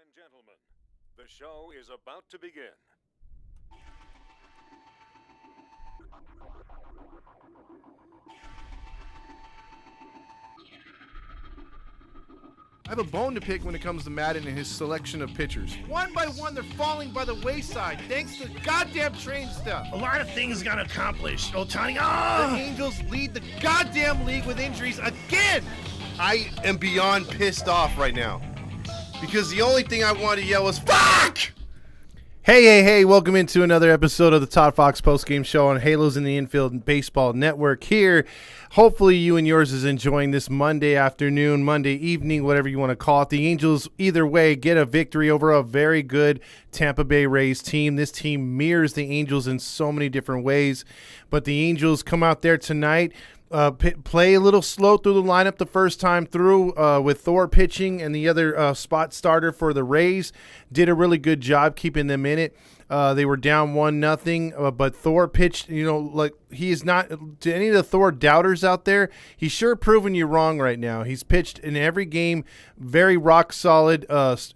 and gentlemen, the show is about to begin. I have a bone to pick when it comes to Madden and his selection of pitchers. One by one, they're falling by the wayside thanks to goddamn train stuff. A lot of things got accomplished. Ohtani, The Angels lead the goddamn league with injuries again. I am beyond pissed off right now because the only thing I wanted to yell was fuck! Hey, welcome into another episode of the Todd Fox postgame show on Halos in the Infield Baseball Network here. Hopefully you and yours is enjoying this Monday afternoon, Monday evening, whatever you want to call it. The Angels, either way, get a victory over a very good Tampa Bay Rays team. This team mirrors the Angels in so many different ways, but the Angels come out there tonight, play a little slow through the lineup the first time through with Thor pitching and the other spot starter for the Rays. Did a really good job keeping them in it. They were down 1-0, but Thor pitched, like he is not, to any of the Thor doubters out there, he's sure proving you wrong right now. He's pitched in every game, very rock solid,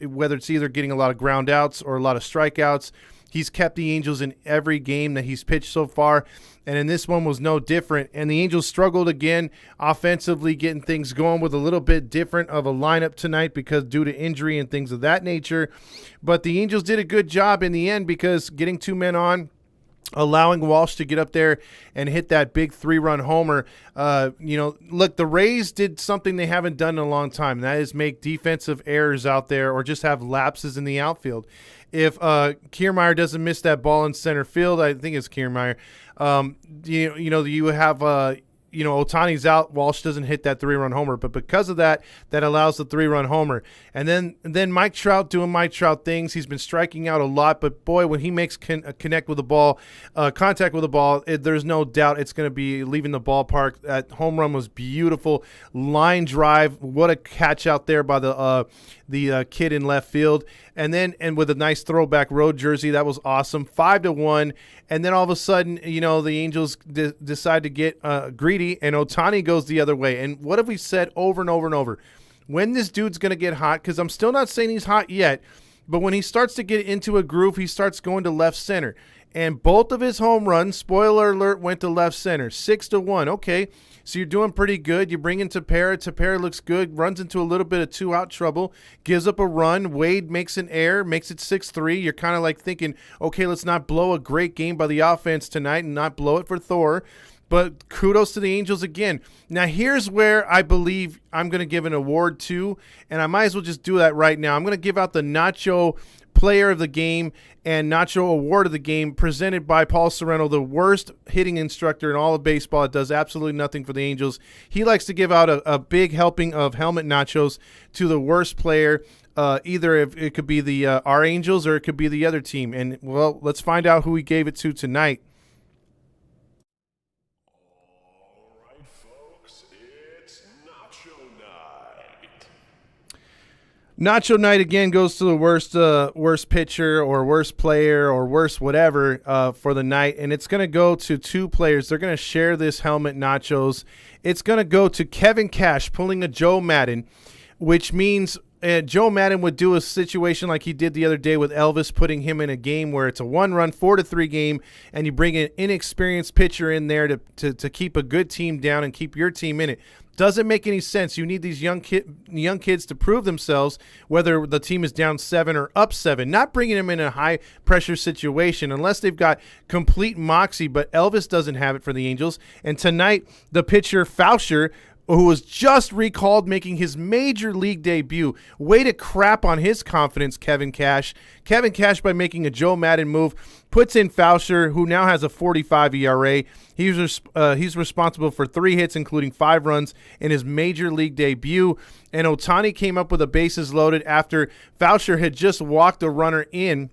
whether it's either getting a lot of ground outs or a lot of strikeouts. He's kept the Angels in every game that he's pitched so far, and in this one was no different. And the Angels struggled again offensively, getting things going with a little bit different of a lineup tonight because due to injury and things of that nature. But the Angels did a good job in the end because getting two men on, allowing Walsh to get up there and hit that big 3-run homer. Look, the Rays did something they haven't done in a long time, and that is make defensive errors out there or just have lapses in the outfield. If Kiermaier doesn't miss that ball in center field, I think it's Kiermaier, you have Ohtani's out, Walsh doesn't hit that 3-run homer, but because of that allows the 3-run homer. And then Mike Trout doing Mike Trout things. He's been striking out a lot, but boy, when he makes contact with the ball, there's no doubt it's going to be leaving the ballpark. That home run was beautiful. Line drive, what a catch out there by the kid in left field. And with a nice throwback road jersey, that was awesome. 5-1, and then all of a sudden, the Angels decide to get greedy, and Ohtani goes the other way. And what have we said over and over and over? When this dude's going to get hot, because I'm still not saying he's hot yet, but when he starts to get into a groove, he starts going to left center. And both of his home runs, spoiler alert, went to left center, 6-1. Okay, so you're doing pretty good. You bring in Tepera. Tepera looks good, runs into a little bit of two-out trouble, gives up a run. Wade makes an error, makes it 6-3. You're kind of like thinking, okay, let's not blow a great game by the offense tonight and not blow it for Thor. But kudos to the Angels again. Now, here's where I believe I'm going to give an award to, and I might as well just do that right now. I'm going to give out the Nacho Player of the Game and Nacho Award of the Game presented by Paul Sorrento, the worst hitting instructor in all of baseball. It does absolutely nothing for the Angels. He likes to give out a big helping of helmet nachos to the worst player. Either if it could be the our Angels or it could be the other team. And, well, let's find out who he gave it to tonight. Nacho Night again goes to the worst pitcher or worst player or worst whatever for the night, and it's going to go to two players. They're going to share this helmet nachos. It's going to go to Kevin Cash pulling a Joe Madden, which means Joe Madden would do a situation like he did the other day with Elvis, putting him in a game where it's a 1-run 4-3 game, and you bring an inexperienced pitcher in there to keep a good team down and keep your team in it. Doesn't make any sense. You need these young kids to prove themselves, whether the team is down 7 or up 7. Not bringing them in a high-pressure situation unless they've got complete moxie, but Elvis doesn't have it for the Angels. And tonight, the pitcher, Faucher, who was just recalled, making his major league debut. Way to crap on his confidence, Kevin Cash. Kevin Cash, by making a Joe Madden move, puts in Faucher, who now has a 45 ERA. He's responsible for 3 hits, including 5 runs in his major league debut. And Ohtani came up with the bases loaded after Faucher had just walked a runner in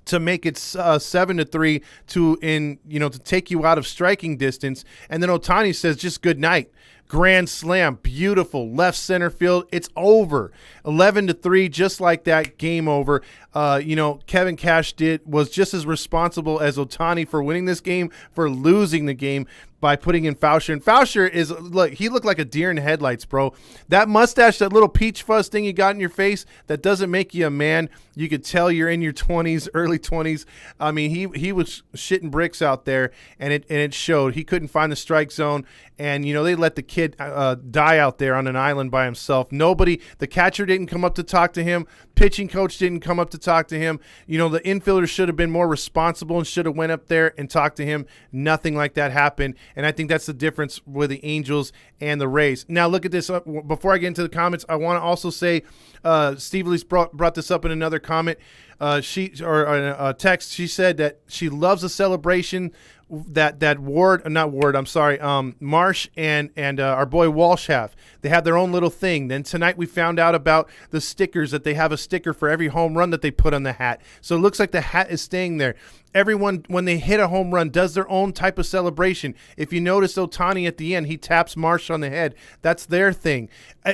to make it 7-3 to take you out of striking distance. And then Ohtani says, just good night. Grand slam, beautiful, left center field. It's over. 11-3, just like that, game over. Kevin Cash was just as responsible as Ohtani for winning this game, for losing the game. by putting in Fauscher. And Fauscher he looked like a deer in headlights, bro. That mustache, that little peach fuzz thing you got in your face, that doesn't make you a man. You could tell you're in your 20s, early 20s. I mean, he was shitting bricks out there, and it showed. He couldn't find the strike zone, and they let the kid die out there on an island by himself. The catcher didn't come up to talk to him. Pitching coach didn't come up to talk to him. The infielder should have been more responsible and should have went up there and talked to him. Nothing like that happened, and I think that's the difference with the Angels and the Rays. Now look at this. Before I get into the comments, I want to also say Steve Lee's brought this up in another comment. A text. She said that she loves a celebration that Marsh and our boy Walsh have. They have their own little thing. Then tonight we found out about the stickers, that they have a sticker for every home run that they put on the hat. So it looks like the hat is staying there. Everyone, when they hit a home run, does their own type of celebration. If you notice Ohtani at the end, he taps Marsh on the head. That's their thing.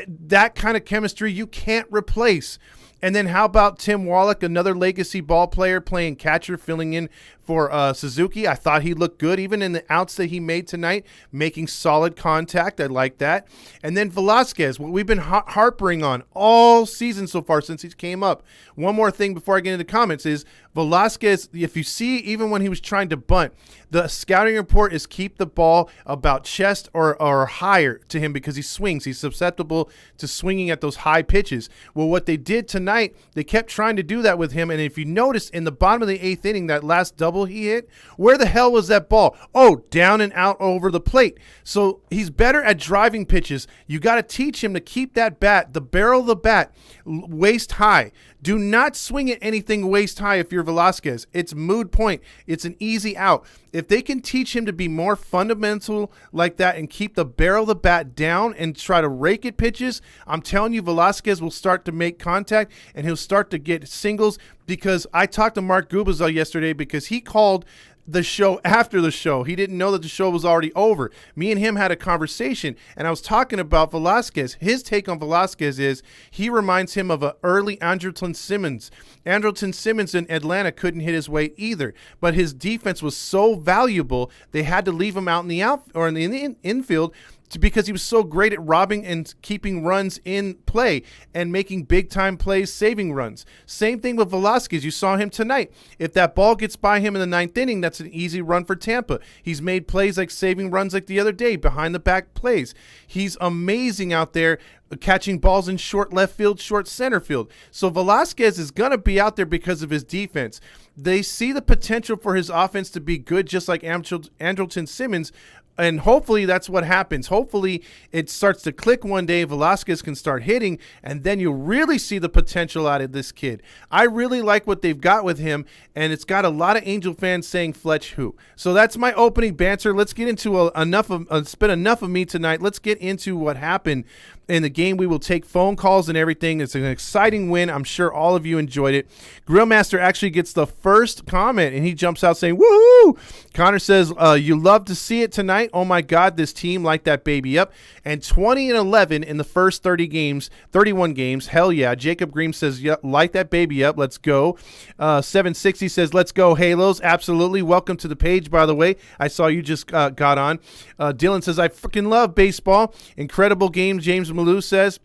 That kind of chemistry you can't replace. And then how about Tim Wallach, another legacy ball player playing catcher, filling in for Suzuki? I thought he looked good, even in the outs that he made tonight, making solid contact. I like that. And then Velasquez, what we've been harping on all season so far since he came up. One more thing before I get into the comments is Velasquez, if you see, even when he was trying to bunt, the scouting report is keep the ball about chest or higher to him because he swings. He's susceptible to swinging at those high pitches. Well, what they did tonight, they kept trying to do that with him. And if you notice in the bottom of the 8th inning, that last double he hit, where the hell was that ball? Oh, down and out over the plate. So he's better at driving pitches. You got to teach him to keep that bat, the barrel of the bat, waist high. Do not swing at anything waist high if you're Velasquez. It's moot point. It's an easy out. If they can teach him to be more fundamental like that and keep the barrel of the bat down and try to rake at pitches, I'm telling you, Velasquez will start to make contact and he'll start to get singles. Because I talked to Mark Gubicza yesterday because he called the show after the show. He didn't know that the show was already over. Me and him had a conversation, and I was talking about Velasquez. His take on Velasquez is he reminds him of an early Andrelton Simmons. Andrelton Simmons in Atlanta couldn't hit his weight either, but his defense was so valuable they had to leave him out in the infield because he was so great at robbing and keeping runs in play and making big-time plays, saving runs. Same thing with Velasquez. You saw him tonight. If that ball gets by him in the 9th inning, that's an easy run for Tampa. He's made plays like saving runs like the other day, behind-the-back plays. He's amazing out there catching balls in short left field, short center field. So Velasquez is going to be out there because of his defense. They see the potential for his offense to be good, just like Andrelton Simmons. And hopefully that's what happens. Hopefully it starts to click one day. Velasquez can start hitting, and then you'll really see the potential out of this kid. I really like what they've got with him, and it's got a lot of Angel fans saying Fletch who. So that's my opening banter. Let's get into enough of me tonight. Let's get into what happened in the game. We will take phone calls and everything. It's an exciting win. I'm sure all of you enjoyed it. Grillmaster actually gets the first comment, and he jumps out saying, woohoo! Connor says, you love to see it tonight. Oh, my God, this team light that baby up. And 20-11 in the first 31 games. Hell yeah. Jacob Green says, yeah, light that baby up. Let's go. 760 says, let's go, Halos. Absolutely. Welcome to the page, by the way. I saw you just got on. Dylan says, I freaking love baseball. Incredible game, James Malou says.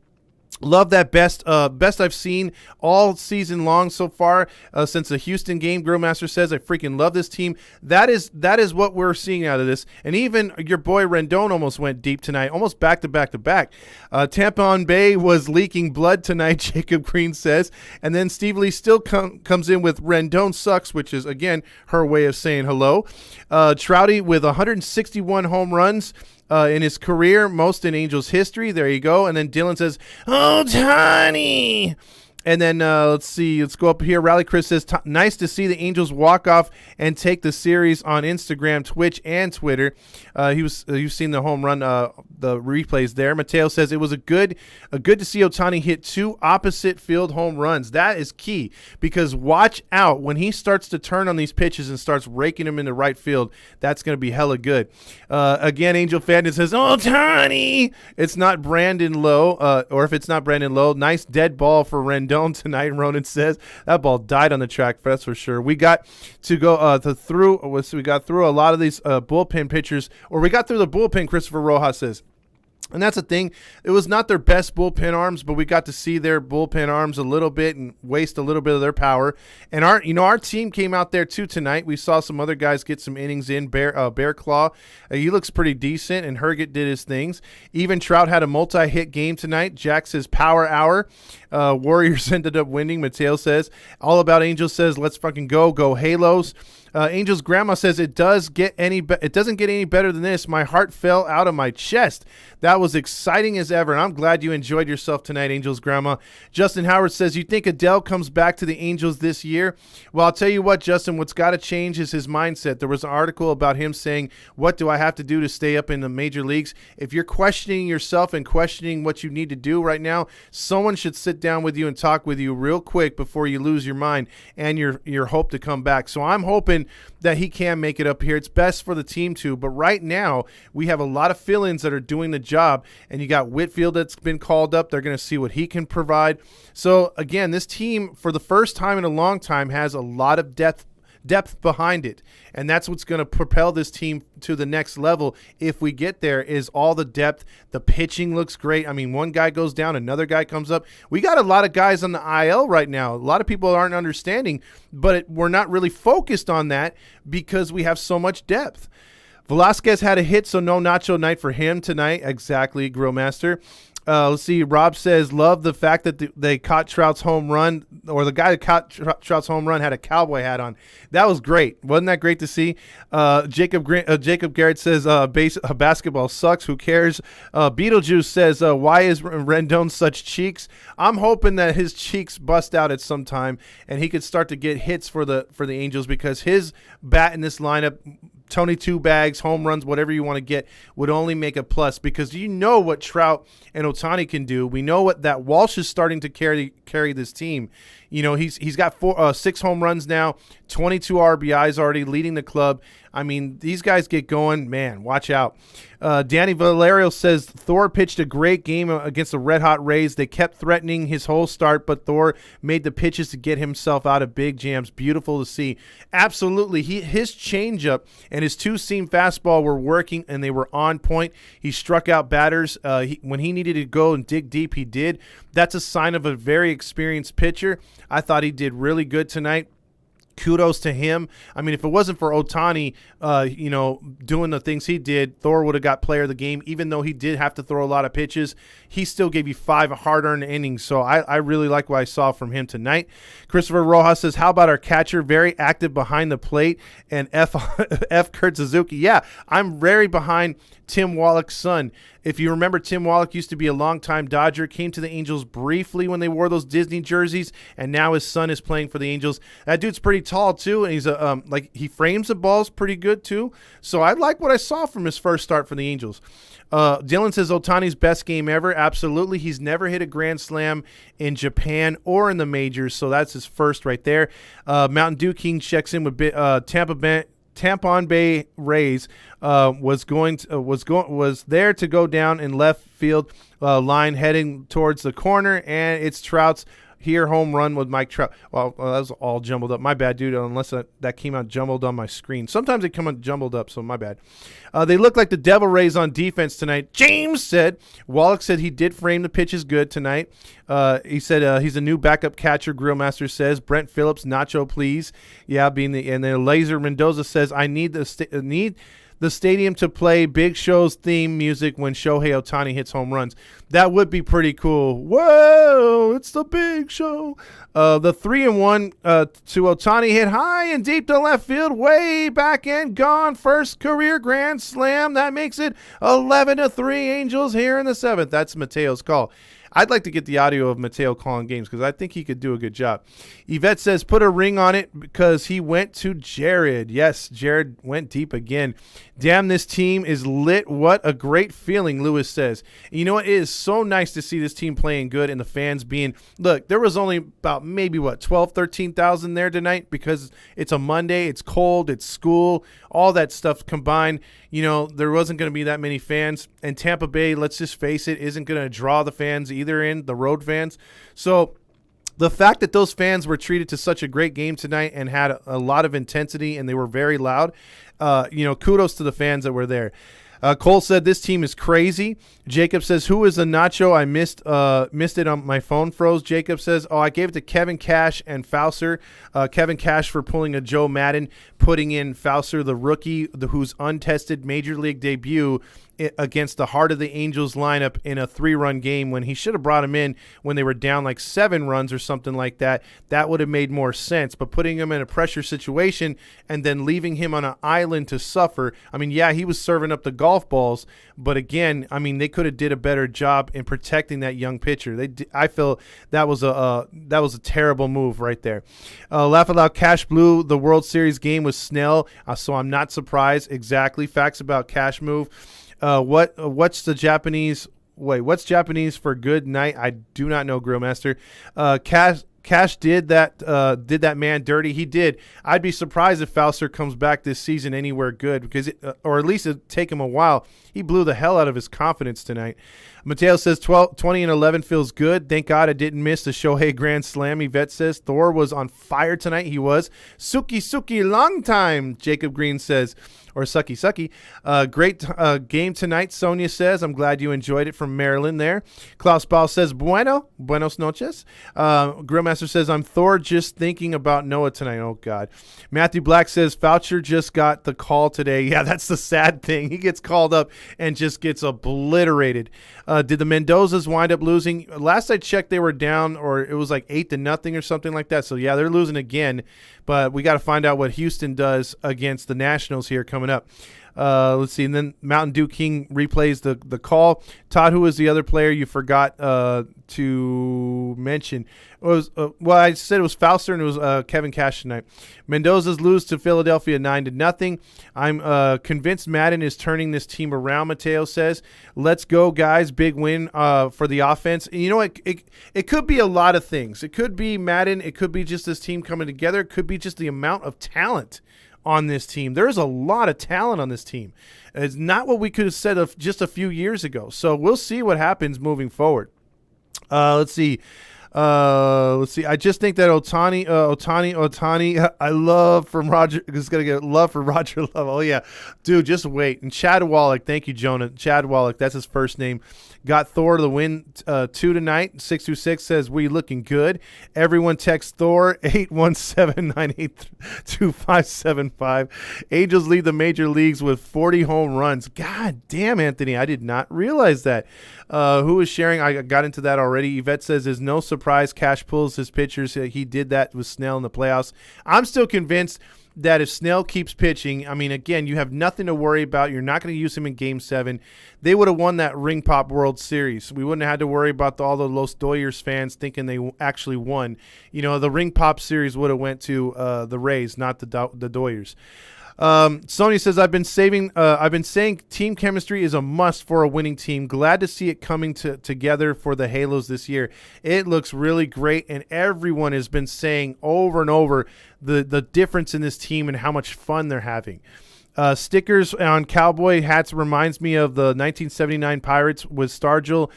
Love that best I've seen all season long so far since the Houston game. Grillmaster says, I freaking love this team. That is what we're seeing out of this. And even your boy Rendon almost went deep tonight, almost back to back. Tampon Bay was leaking blood tonight, Jacob Green says. And then Steve Lee still comes in with Rendon sucks, which is, again, her way of saying hello. Trouty with 161 home runs. In his career, most in Angels history. There you go. And then Dylan says, Ohtani. And then let's see. Let's go up here. Rally Chris says, nice to see the Angels walk off and take the series on Instagram, Twitch, and Twitter. You've seen the home run, the replays there. Mateo says it was a good to see Ohtani hit 2 opposite field home runs. That is key because watch out when he starts to turn on these pitches and starts raking them into right field. That's going to be hella good. Again, Angel fan says, Ohtani. It's not Brandon Lowe, or if it's not Brandon Lowe, nice dead ball for Rendon. Rendon tonight, Ronan says. That ball died on the track, that's for sure. We got to go through a lot of these bullpen pitchers, or we got through the bullpen, Christopher Rojas says. And that's the thing. It was not their best bullpen arms, but we got to see their bullpen arms a little bit and waste a little bit of their power. And our team came out there too tonight. We saw some other guys get some innings in. Bear Claw, he looks pretty decent, and Herget did his things. Even Trout had a multi-hit game tonight. Jack says power hour. Warriors ended up winning. Mateo says All About Angels says let's fucking go Halos. Angel's grandma says it doesn't get any better than this. My heart fell out of my chest. That was exciting as ever, and I'm glad you enjoyed yourself tonight, Angel's grandma. Justin Howard says, you think Adele comes back to the Angels this year? Well, I'll tell you what, Justin, what's got to change is his mindset. There was an article about him saying, what do I have to do to stay up in the major leagues? If you're questioning yourself and questioning what you need to do right now, someone should sit down with you and talk with you real quick before you lose your mind and your hope to come back. So I'm hoping that he can make it up here. It's best for the team too, but right now we have a lot of fill-ins that are doing the job, and you got Whitfield that's been called up. They're going to see what he can provide. So again, this team for the first time in a long time has a lot of depth behind it, and that's what's going to propel this team to the next level if we get there, is all the depth. The pitching looks great. I mean, one guy goes down, another guy comes up. We got a lot of guys on the IL right now. A lot of people aren't understanding, but we're not really focused on that because we have so much depth. Velasquez had a hit, so no Nacho night for him tonight. Exactly, Grillmaster. Let's see. Rob says, love the fact that they caught Trout's home run, or the guy that caught Trout's home run had a cowboy hat on. That was great. Wasn't that great to see? Jacob Garrett says, basketball sucks. Who cares? Beetlejuice says, why is Rendon such cheeks? I'm hoping that his cheeks bust out at some time and he could start to get hits for the Angels, because his bat in this lineup, Tony Two Bags, home runs, whatever you want to get, would only make a plus, because you know what Trout and Ohtani can do. We know what that Walsh is starting to carry this team. You know, he's got 6 home runs now, 22 RBIs already, leading the club. I mean, these guys get going, man, watch out. Danny Valerio says Thor pitched a great game against the Red Hot Rays. They kept threatening his whole start, but Thor made the pitches to get himself out of big jams. Beautiful to see. Absolutely. His changeup and his two-seam fastball were working, and they were on point. He struck out batters. When he needed to go and dig deep, he did. That's a sign of a very experienced pitcher. I thought he did really good tonight. Kudos to him. I mean, if it wasn't for Ohtani, doing the things he did, Thor would have got player of the game. Even though he did have to throw a lot of pitches, he still gave you 5 hard-earned innings. So I really like what I saw from him tonight. Christopher Rojas says, how about our catcher? Very active behind the plate. And F Kurt Suzuki. Yeah, I'm very behind Tim Wallach's son. If you remember, Tim Wallach used to be a longtime Dodger, came to the Angels briefly when they wore those Disney jerseys, and now his son is playing for the Angels. That dude's pretty tall too, and he's he frames the balls pretty good too. So I like what I saw from his first start for the Angels. Dylan says Ohtani's best game ever. Absolutely. He's never hit a grand slam in Japan or in the majors, so that's his first right there. Mountain Dew King checks in with Tampon Bay Rays was there to go down in left field line heading towards the corner, and it's Trout's here home run with Mike Trout. Well, that was all jumbled up. My bad, dude, unless that came out jumbled on my screen. Sometimes they come out jumbled up, so my bad. They look like the Devil Rays on defense tonight. James said. Wallach said he did frame the pitches good tonight. He said he's a new backup catcher, Grillmaster says. Brent Phillips, Nacho, please. Yeah, and then Laser Mendoza says, I need the stadium to play Big Show's theme music when Shohei Ohtani hits home runs. That would be pretty cool. Whoa, it's the Big Show. The 3-1 to Ohtani hit high and deep to left field, way back and gone. First career grand slam. That makes it 11-3 Angels here in the 7th. That's Mateo's call. I'd like to get the audio of Mateo calling games because I think he could do a good job. Yvette says, put a ring on it because he went to Jared. Yes, Jared went deep again. Damn, this team is lit. What a great feeling, Lewis says. You know what? It is so nice to see this team playing good and the fans being – look, there was only about maybe, 12,000, 13,000 there tonight because it's a Monday, it's cold, it's school, all that stuff combined. You know, there wasn't going to be that many fans. And Tampa Bay, let's just face it, isn't going to draw the fans either in, the road fans. So The fact that those fans were treated to such a great game tonight and had a lot of intensity and they were very loud, kudos to the fans that were there. Cole said this team is crazy. Jacob says, who is the nacho? I missed it on my phone froze. Jacob says, I gave it to Kevin Cash and Fauser. Kevin Cash for pulling a Joe Madden, putting in Fauser, the rookie, whose untested major league debut against the Heart of the Angels lineup in a 3-run game when he should have brought him in when they were down like 7 runs or something like that. That would have made more sense. But putting him in a pressure situation and then leaving him on an island to suffer, I mean, yeah, he was serving up the golf balls, but again, I mean, they could have did a better job in protecting that young pitcher. I feel that was a terrible move right there. Laugh Out Loud Cash blew the World Series game with Snell, so I'm not surprised. Exactly. Facts about Cash move. What's Japanese for good night? I do not know, Grillmaster. Cash did that man dirty. He did. I'd be surprised if Fauser comes back this season anywhere good, because or at least it'd take him a while. He blew the hell out of his confidence tonight. Mateo says 20-11 feels good. Thank God I didn't miss the Shohei Grand Slam. Yvette says Thor was on fire tonight. He was. Suki long time, Jacob Green says. Or Sucky. Great game tonight, Sonia says. I'm glad you enjoyed it from Maryland there. Klaus Baal says, buenos noches. Grillmaster says, I'm Thor just thinking about Noah tonight. Oh, God. Matthew Black says, Foucher just got the call today. Yeah, that's the sad thing. He gets called up and just gets obliterated. Did the Mendozas wind up losing? Last I checked, they were down, or it was like 8-0 or something like that. So, yeah, they're losing again. But we got to find out what Houston does against the Nationals here coming up. Let's see. And then Mountain Dew King replays the call. Todd, who was the other player you forgot to mention? It was I said it was Fauster, and it was Kevin Cash tonight. Mendoza's lose to Philadelphia 9-0. I'm convinced Madden is turning this team around, Mateo says. Let's go, guys. Big win for the offense. And you know what? It could be a lot of things. It could be Madden. It could be just this team coming together. It could be just the amount of talent on this team. There's a lot of talent on this team. It's not what we could have said of just a few years ago. So we'll see what happens moving forward. Let's see. I just think that Otani. I love from Roger. Just gonna get love for Roger Love. Oh yeah, dude, just wait. And Chad Wallach, thank you, Jonah. Chad Wallach, that's his first name. Got Thor the win 2 tonight. 626 says we looking good. Everyone text Thor 817-982-2575. Angels lead the major leagues with 40 home runs. God damn, Anthony, I did not realize that. Who is sharing? I got into that already. Yvette says there's no surprise Cash pulls his pitchers. He did that with Snell in the playoffs. I'm still convinced that if Snell keeps pitching, I mean, again, you have nothing to worry about. You're not going to use him in Game 7. They would have won that Ring Pop World Series. We wouldn't have had to worry about all the Los Doyers fans thinking they actually won. You know, the Ring Pop Series would have went to the Rays, not the Doyers. Sony says, I've been saying team chemistry is a must for a winning team. Glad to see it coming together for the Halos this year. It looks really great, and everyone has been saying over and over the difference in this team and how much fun they're having. Stickers on cowboy hats reminds me of the 1979 Pirates with Stargell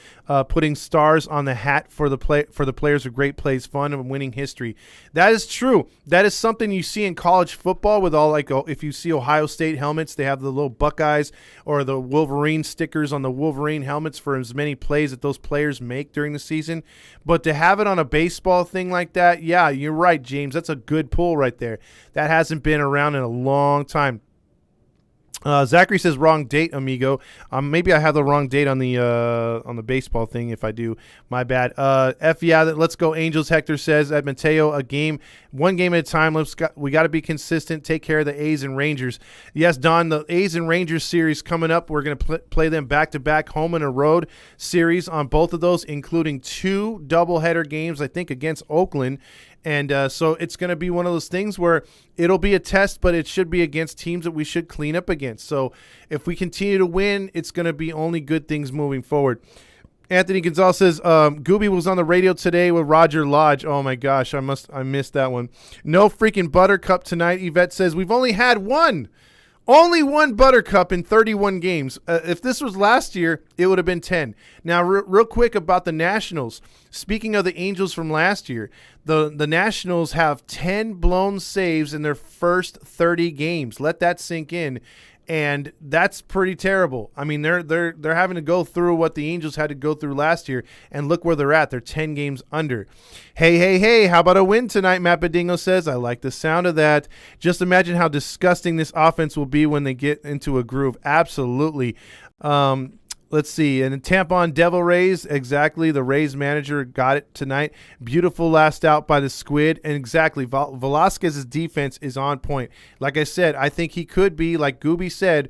putting stars on the hat for the players of great plays, fun, and winning history. That is true. That is something you see in college football with all, like, if you see Ohio State helmets, they have the little Buckeyes or the Wolverine stickers on the Wolverine helmets for as many plays that those players make during the season. But to have it on a baseball thing like that, yeah, you're right, James. That's a good pull right there. That hasn't been around in a long time. Zachary says wrong date, amigo. Maybe I have the wrong date on the baseball thing. If I do, my bad. Let's go Angels. Hector says at Mateo, one game at a time. We got to be consistent. Take care of the A's and Rangers. Yes, Don, the A's and Rangers series coming up. We're going to play them back to back, home and a road series on both of those, including 2 doubleheader games, I think, against Oakland. And so it's going to be one of those things where it'll be a test, but it should be against teams that we should clean up against. So if we continue to win, it's going to be only good things moving forward. Anthony Gonzalez says, Gooby was on the radio today with Roger Lodge. Oh, my gosh, I missed that one. No freaking Buttercup tonight. Yvette says, we've only had one. Only one Buttercup in 31 games. If this was last year, it would have been 10. Now, real quick about the Nationals. Speaking of the Angels from last year, the Nationals have 10 blown saves in their first 30 games. Let that sink in. And that's pretty terrible. I mean, they're having to go through what the Angels had to go through last year, and look where they're at. They're 10 games under. Hey, how about a win tonight, Matt Badingo says. I like the sound of that. Just imagine how disgusting this offense will be when they get into a groove. Absolutely. Let's see. And Tampa on Devil Rays, exactly. The Rays manager got it tonight. Beautiful last out by the Squid. And exactly, Velasquez's defense is on point. Like I said, I think he could be, like Gooby said,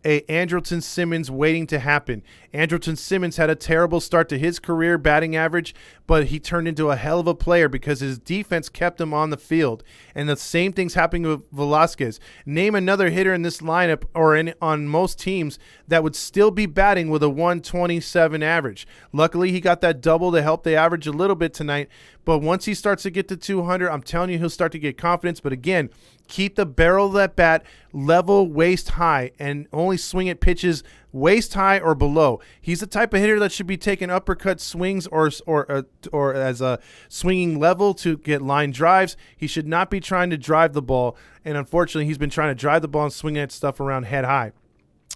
a Andrelton Simmons waiting to happen. Andrelton Simmons had a terrible start to his career batting average, but he turned into a hell of a player because his defense kept him on the field. And the same thing's happening with Velasquez. Name another hitter in this lineup or on most teams that would still be batting with a 127 average. Luckily, he got that double to help the average a little bit tonight. But once he starts to get to 200, I'm telling you, he'll start to get confidence. But again, keep the barrel of that bat level waist high and only swing at pitches waist high or below. He's the type of hitter that should be taking uppercut swings or as a swinging level to get line drives. He should not be trying to drive the ball. And unfortunately, he's been trying to drive the ball and swing at stuff around head high.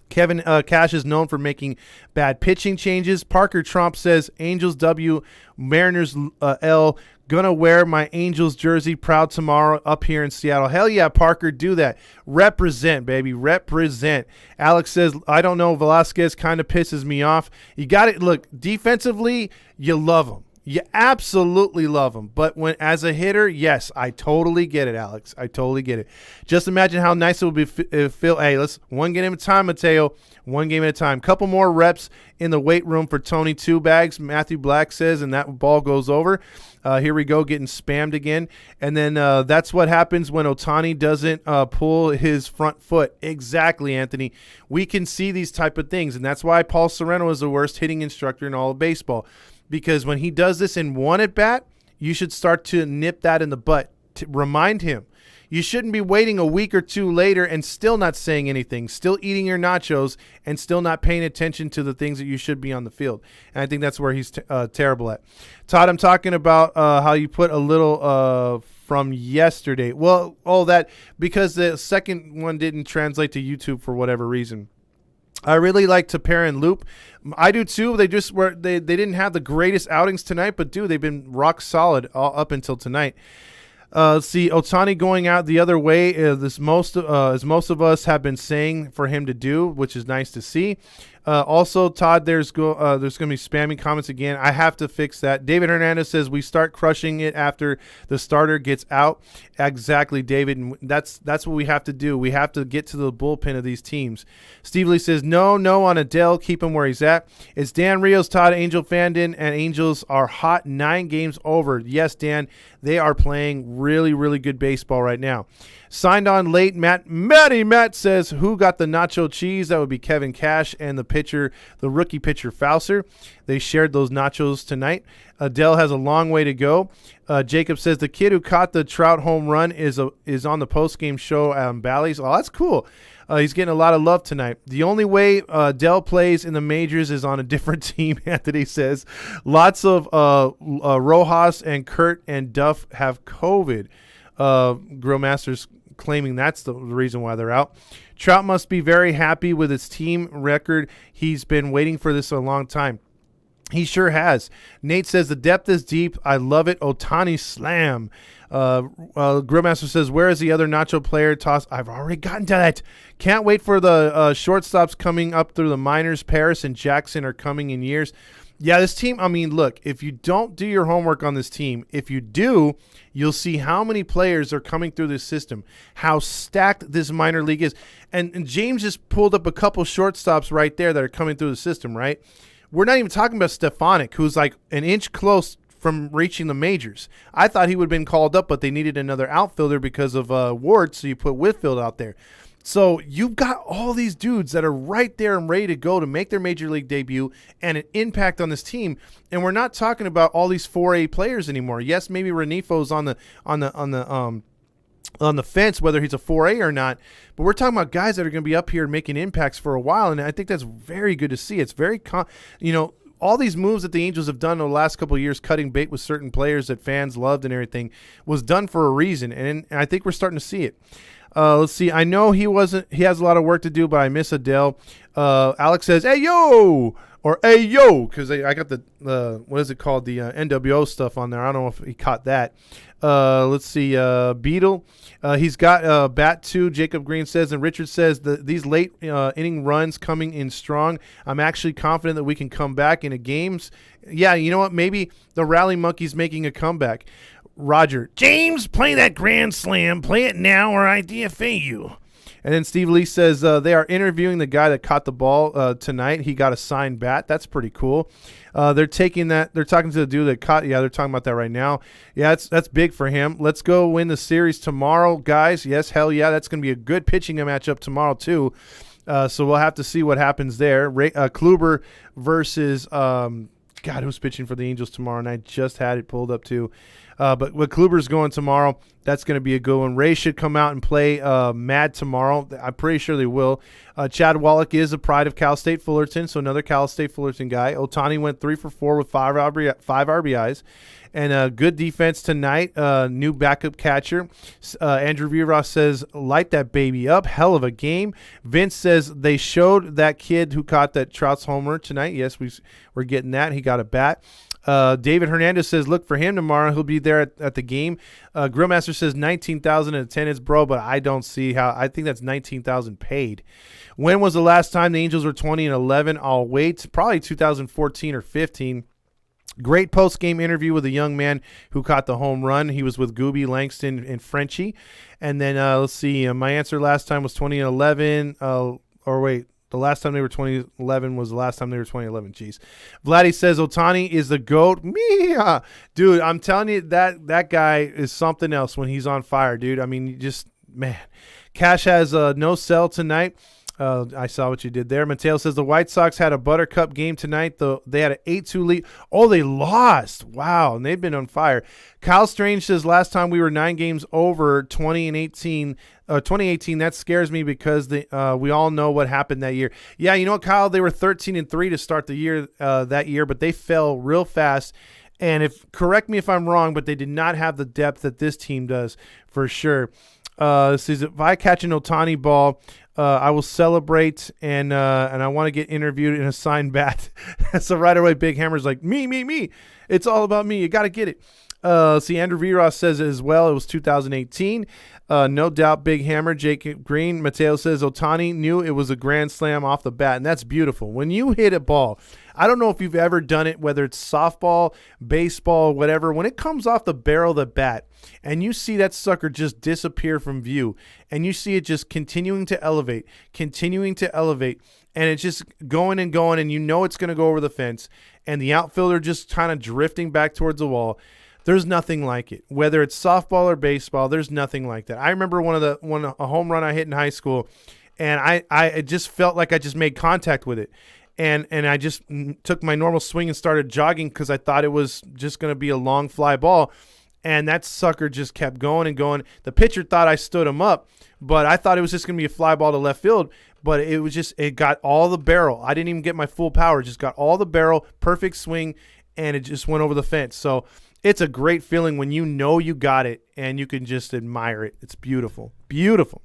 Kevin Cash is known for making bad pitching changes. Parker Trump says, Angels W, Mariners L. Gonna wear my Angels jersey proud tomorrow up here in Seattle. Hell yeah, Parker, do that. Represent, baby, represent. Alex says, I don't know, Velasquez kind of pisses me off. You got it. Look, defensively, you love him. You absolutely love him. But when as a hitter, yes, I totally get it, Alex. I totally get it. Just imagine how nice it would be feel. Hey, let's one game at a time, Mateo. One game at a time. Couple more reps in the weight room for Tony Two Bags, Matthew Black says, and that ball goes over. Here we go, getting spammed again. And then that's what happens when Ohtani doesn't pull his front foot. Exactly, Anthony. We can see these type of things, and that's why Paul Sereno is the worst hitting instructor in all of baseball. Because when he does this in one at-bat, you should start to nip that in the butt. To remind him. You shouldn't be waiting a week or two later and still not saying anything, still eating your nachos, and still not paying attention to the things that you should be on the field. And I think that's where he's terrible at. Todd, I'm talking about how you put a little from yesterday. Well, all that because the second one didn't translate to YouTube for whatever reason. I really like Tepera and Loop. I do too. They just were they didn't have the greatest outings tonight, but dude, they've been rock solid up until tonight. See, Ohtani going out the other way as most of us have been saying for him to do, which is nice to see. Also, Todd, there's going to be spamming comments again. I have to fix that. David Hernandez says we start crushing it after the starter gets out. Exactly, David, and that's what we have to do. We have to get to the bullpen of these teams. Steve Lee says no on Adele. Keep him where he's at. It's Dan Rios, Todd, Angel Fandon, and Angels are hot 9 games over. Yes, Dan, they are playing really, really good baseball right now. Signed on late, Matt says, who got the nacho cheese? That would be Kevin Cash and the rookie pitcher Fauser. They shared those nachos tonight. Adele has a long way to go. Jacob says the kid who caught the Trout home run is on the postgame show at Bally's. Oh, that's cool. He's getting a lot of love tonight. The only way Dell plays in the majors is on a different team, Anthony says. Lots of Rojas and Kurt and Duff have COVID. Grill Masters claiming that's the reason why they're out. Trout must be very happy with his team record. He's been waiting for this a long time. He sure has. Nate says the depth is deep. I love it. Ohtani slam. Grillmaster says, where is the other nacho player toss? I've already gotten to that. Can't wait for the shortstops coming up through the minors. Paris and Jackson are coming in years. Yeah, this team, I mean, look, if you don't do your homework on this team, if you do, you'll see how many players are coming through this system, how stacked this minor league is. And James just pulled up a couple shortstops right there that are coming through the system, right? We're not even talking about Stefanik, who's like an inch close from reaching the majors. I thought he would have been called up, but they needed another outfielder because of Ward, so you put Whitfield out there. So you've got all these dudes that are right there and ready to go to make their major league debut and an impact on this team. And we're not talking about all these 4A players anymore. Yes, maybe Renifo's on the on the fence, whether he's a 4A or not. But we're talking about guys that are going to be up here making impacts for a while, and I think that's very good to see. It's very, all these moves that the Angels have done over the last couple of years, cutting bait with certain players that fans loved and everything, was done for a reason, and I think we're starting to see it. Let's see. I know he has a lot of work to do, but I miss Adele. Alex says, "Hey yo," or "Hey yo," because I got the what is it called, the NWO stuff on there. I don't know if he caught that. Let's see. Beetle, he's got bat too. Jacob Green says, and Richard says these late inning runs coming in strong. I'm actually confident that we can come back into games. Yeah, you know what? Maybe the Rally Monkeys making a comeback. Roger, James, play that grand slam. Play it now or I DFA you. And then Steve Lee says they are interviewing the guy that caught the ball tonight. He got a signed bat. That's pretty cool. They're taking that. They're talking to the dude that caught. Yeah, they're talking about that right now. Yeah, that's big for him. Let's go win the series tomorrow, guys. Yes, hell yeah. That's going to be a good pitching matchup tomorrow too. So we'll have to see what happens there. Kluber versus God, who's pitching for the Angels tomorrow? And I just had it pulled up too. But with Kluber's going tomorrow, that's going to be a good one. Ray should come out and play Mad tomorrow. I'm pretty sure they will. Chad Wallach is a pride of Cal State Fullerton, so another Cal State Fullerton guy. Ohtani went 3 for 4 with 5 RBIs. And good defense tonight. New backup catcher. Andrew Vivas says, light that baby up. Hell of a game. Vince says they showed that kid who caught that Trout's homer tonight. Yes, we're getting that. He got a bat. David Hernandez says, look for him tomorrow. He'll be there at the game. Grillmaster says 19,000 in attendance, bro, but I don't see how. I think that's 19,000 paid. When was the last time the Angels were 20-11? I'll wait. Probably 2014 or 15. Great post-game interview with a young man who caught the home run. He was with Gooby, Langston, and Frenchie. And then let's see. My answer last time was 2011. The last time they were 2011 was the last time they were 2011. Jeez. Vladdy says Ohtani is the GOAT. Mia. Dude, I'm telling you, that guy is something else when he's on fire, dude. I mean, man. Cash has no sell tonight. I saw what you did there. Mateo says the White Sox had a buttercup game tonight. They had an 8-2 lead. Oh, they lost. Wow, and they've been on fire. Kyle Strange says last time we were 9 games over 2018. That scares me because we all know what happened that year. Yeah, you know what, Kyle? They were 13-3 to start the year that year, but they fell real fast. And correct me if I'm wrong, but they did not have the depth that this team does for sure. Says if I catch an Ohtani ball, I will celebrate and I want to get interviewed in a signed bat. So right away, Big Hammer's like, me. It's all about me. You got to get it. See, Andrew Viras says as well, it was 2018. No doubt, Big Hammer. Jacob Green. Mateo says Ohtani knew it was a grand slam off the bat, and that's beautiful. When you hit a ball, I don't know if you've ever done it, whether it's softball, baseball, whatever. When it comes off the barrel of the bat, and you see that sucker just disappear from view, and you see it just continuing to elevate, and it's just going and going, and you know it's going to go over the fence, and the outfielder just kind of drifting back towards the wall. There's nothing like it. Whether it's softball or baseball, there's nothing like that. I remember a home run I hit in high school, and I just felt like I just made contact with it. And I just took my normal swing and started jogging because I thought it was just going to be a long fly ball. And that sucker just kept going and going. The pitcher thought I stood him up, but I thought it was just going to be a fly ball to left field. But it got all the barrel. I didn't even get my full power. It just got all the barrel, perfect swing, and it just went over the fence. So it's a great feeling when you know you got it and you can just admire it. It's beautiful. Beautiful.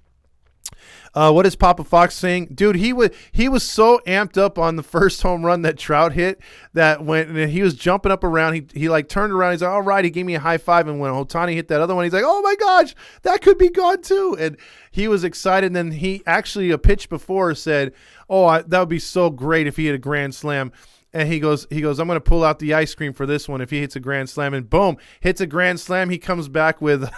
What is Papa Fox saying? Dude, he was so amped up on the first home run that Trout hit that when he was jumping up around, he like turned around. He's like, all right, he gave me a high five. And when Ohtani hit that other one, he's like, oh my gosh, that could be gone too. And he was excited. And then he actually a pitch before said, that would be so great if he hit a grand slam. And he goes, I'm going to pull out the ice cream for this one if he hits a grand slam. And boom, hits a grand slam. He comes back with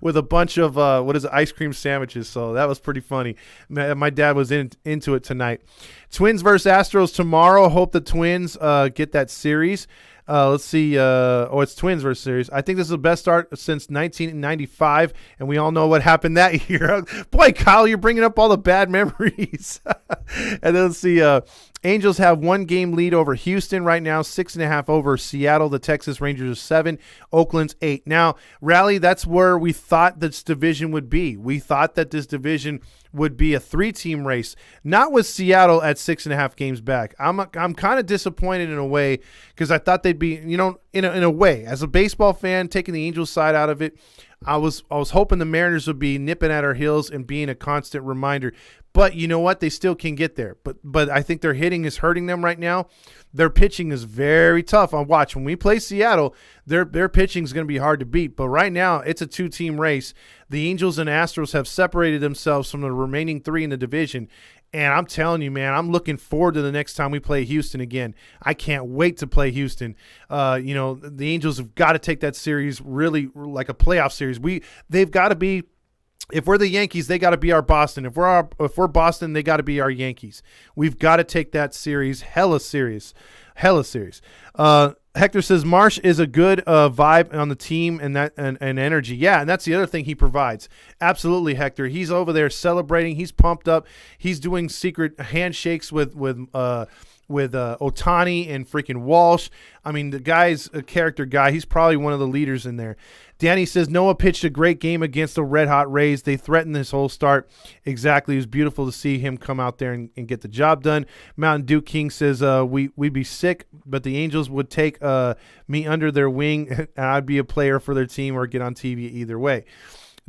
with a bunch of, ice cream sandwiches. So that was pretty funny. My dad was into it tonight. Twins versus Astros tomorrow. Hope the Twins get that series. Let's see. It's Twins versus series. I think this is the best start since 1995, and we all know what happened that year. Boy, Kyle, you're bringing up all the bad memories. And then let's see. Angels have 1-game lead over Houston right now, 6.5 over Seattle. The Texas Rangers are 7, Oakland's 8. Now, Rally, that's where we thought this division would be. We thought that this division would be a 3-team race, not with Seattle at 6.5 games back. I'm kind of disappointed in a way because I thought they'd be, in a way, as a baseball fan, taking the Angels side out of it, I was hoping the Mariners would be nipping at our heels and being a constant reminder. But you know what? They still can get there. But I think their hitting is hurting them right now. Their pitching is very tough. On watch when we play Seattle, their pitching is going to be hard to beat. But right now, it's a 2-team race. The Angels and Astros have separated themselves from the remaining 3 in the division. And I'm telling you, man, I'm looking forward to the next time we play Houston again. I can't wait to play Houston. The Angels have got to take that series really like a playoff series. They've got to be. If we're the Yankees, they got to be our Boston. If we're Boston, they got to be our Yankees. We've got to take that series hella serious. Hector says Marsh is a good vibe on the team and energy. Yeah, and that's the other thing he provides. Absolutely, Hector. He's over there celebrating. He's pumped up. He's doing secret handshakes with Ohtani and freaking Walsh. I mean, the guy's a character guy. He's probably one of the leaders in there. Danny says Noah pitched a great game against the Red Hot Rays. They threatened this whole start. Exactly. It was beautiful to see him come out there and get the job done. Mountain Dew King says we'd be sick, but the Angels would take me under their wing, and I'd be a player for their team or get on TV either way.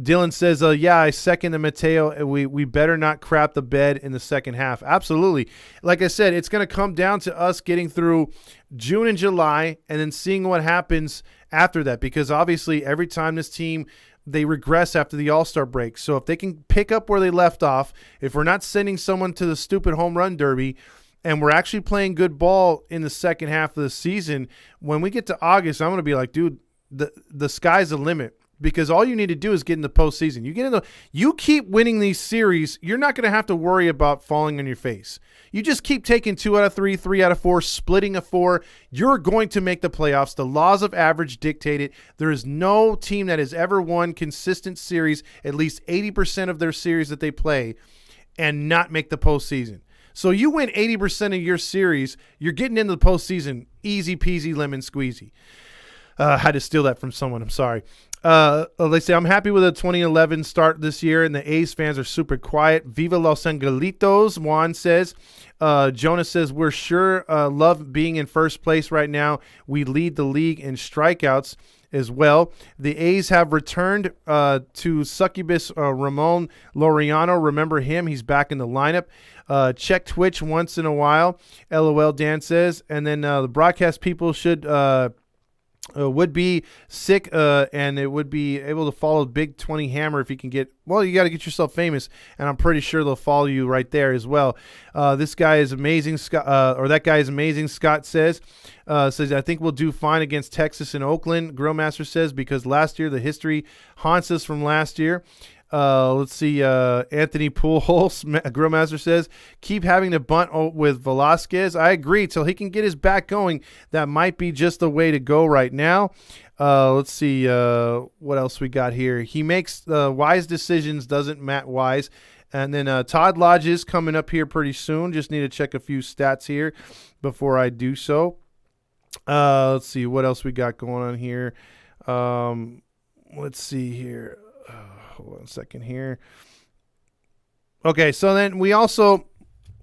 Dylan says, I second the Mateo. We better not crap the bed in the second half. Absolutely. Like I said, it's going to come down to us getting through June and July and then seeing what happens after that, because obviously every time this team, they regress after the All-Star break. So if they can pick up where they left off, if we're not sending someone to the stupid home run derby, and we're actually playing good ball in the second half of the season, when we get to August, I'm going to be like, dude, the sky's the limit. Because all you need to do is get in the postseason. You keep winning these series, you're not going to have to worry about falling on your face. You just keep taking 2 out of 3, 3 out of 4, splitting a 4. You're going to make the playoffs. The laws of average dictate it. There is no team that has ever won consistent series, at least 80% of their series that they play, and not make the postseason. So you win 80% of your series, you're getting into the postseason, easy peasy lemon squeezy. I had to steal that from someone. I'm sorry. They say, I'm happy with the 2011 start this year, and the A's fans are super quiet. Viva Los Angelitos, Juan says. Jonas says, we're sure love being in first place right now. We lead the league in strikeouts as well. The A's have returned to succubus Ramon Laureano. Remember him? He's back in the lineup. Check Twitch once in a while. LOL, Dan says. And then the broadcast people would be sick and it would be able to follow Big 20 Hammer if you can get, you got to get yourself famous, and I'm pretty sure they'll follow you right there as well. This guy is amazing, Scott, or that guy is amazing, Scott says, I think we'll do fine against Texas and Oakland, Grillmaster says, because last year the history haunts us from last year. Let's see. Anthony Pujols, Grillmaster says, keep having to bunt with Velasquez. I agree. Till he can get his back going, that might be just the way to go right now. Let's see. What else we got here? He makes wise decisions, doesn't Matt Wise. And then Todd Lodge is coming up here pretty soon. Just need to check a few stats here before I do so. Let's see. What else we got going on here? Let's see here. Hold on a second here. Okay, so then we also,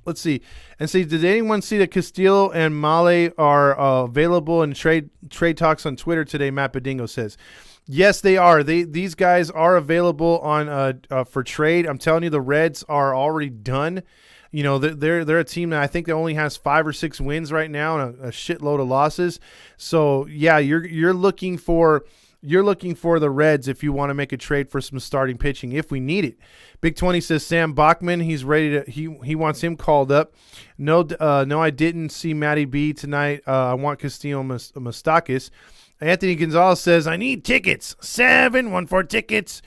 let's see. Did anyone see that Castillo and Male are available in trade talks on Twitter today? Matt Bedingo says. Yes, they are. These guys are available on for trade. I'm telling you, the Reds are already done. You know, they're a team that I think that only has 5 or 6 wins right now and a shitload of losses. So yeah, you're looking for the Reds if you want to make a trade for some starting pitching if we need it. Big 20 says Sam Bachman, he's ready to he wants him called up. No, I didn't see Matty B tonight. I want Castillo Moustakas. Anthony Gonzalez says I need tickets. 714 tickets.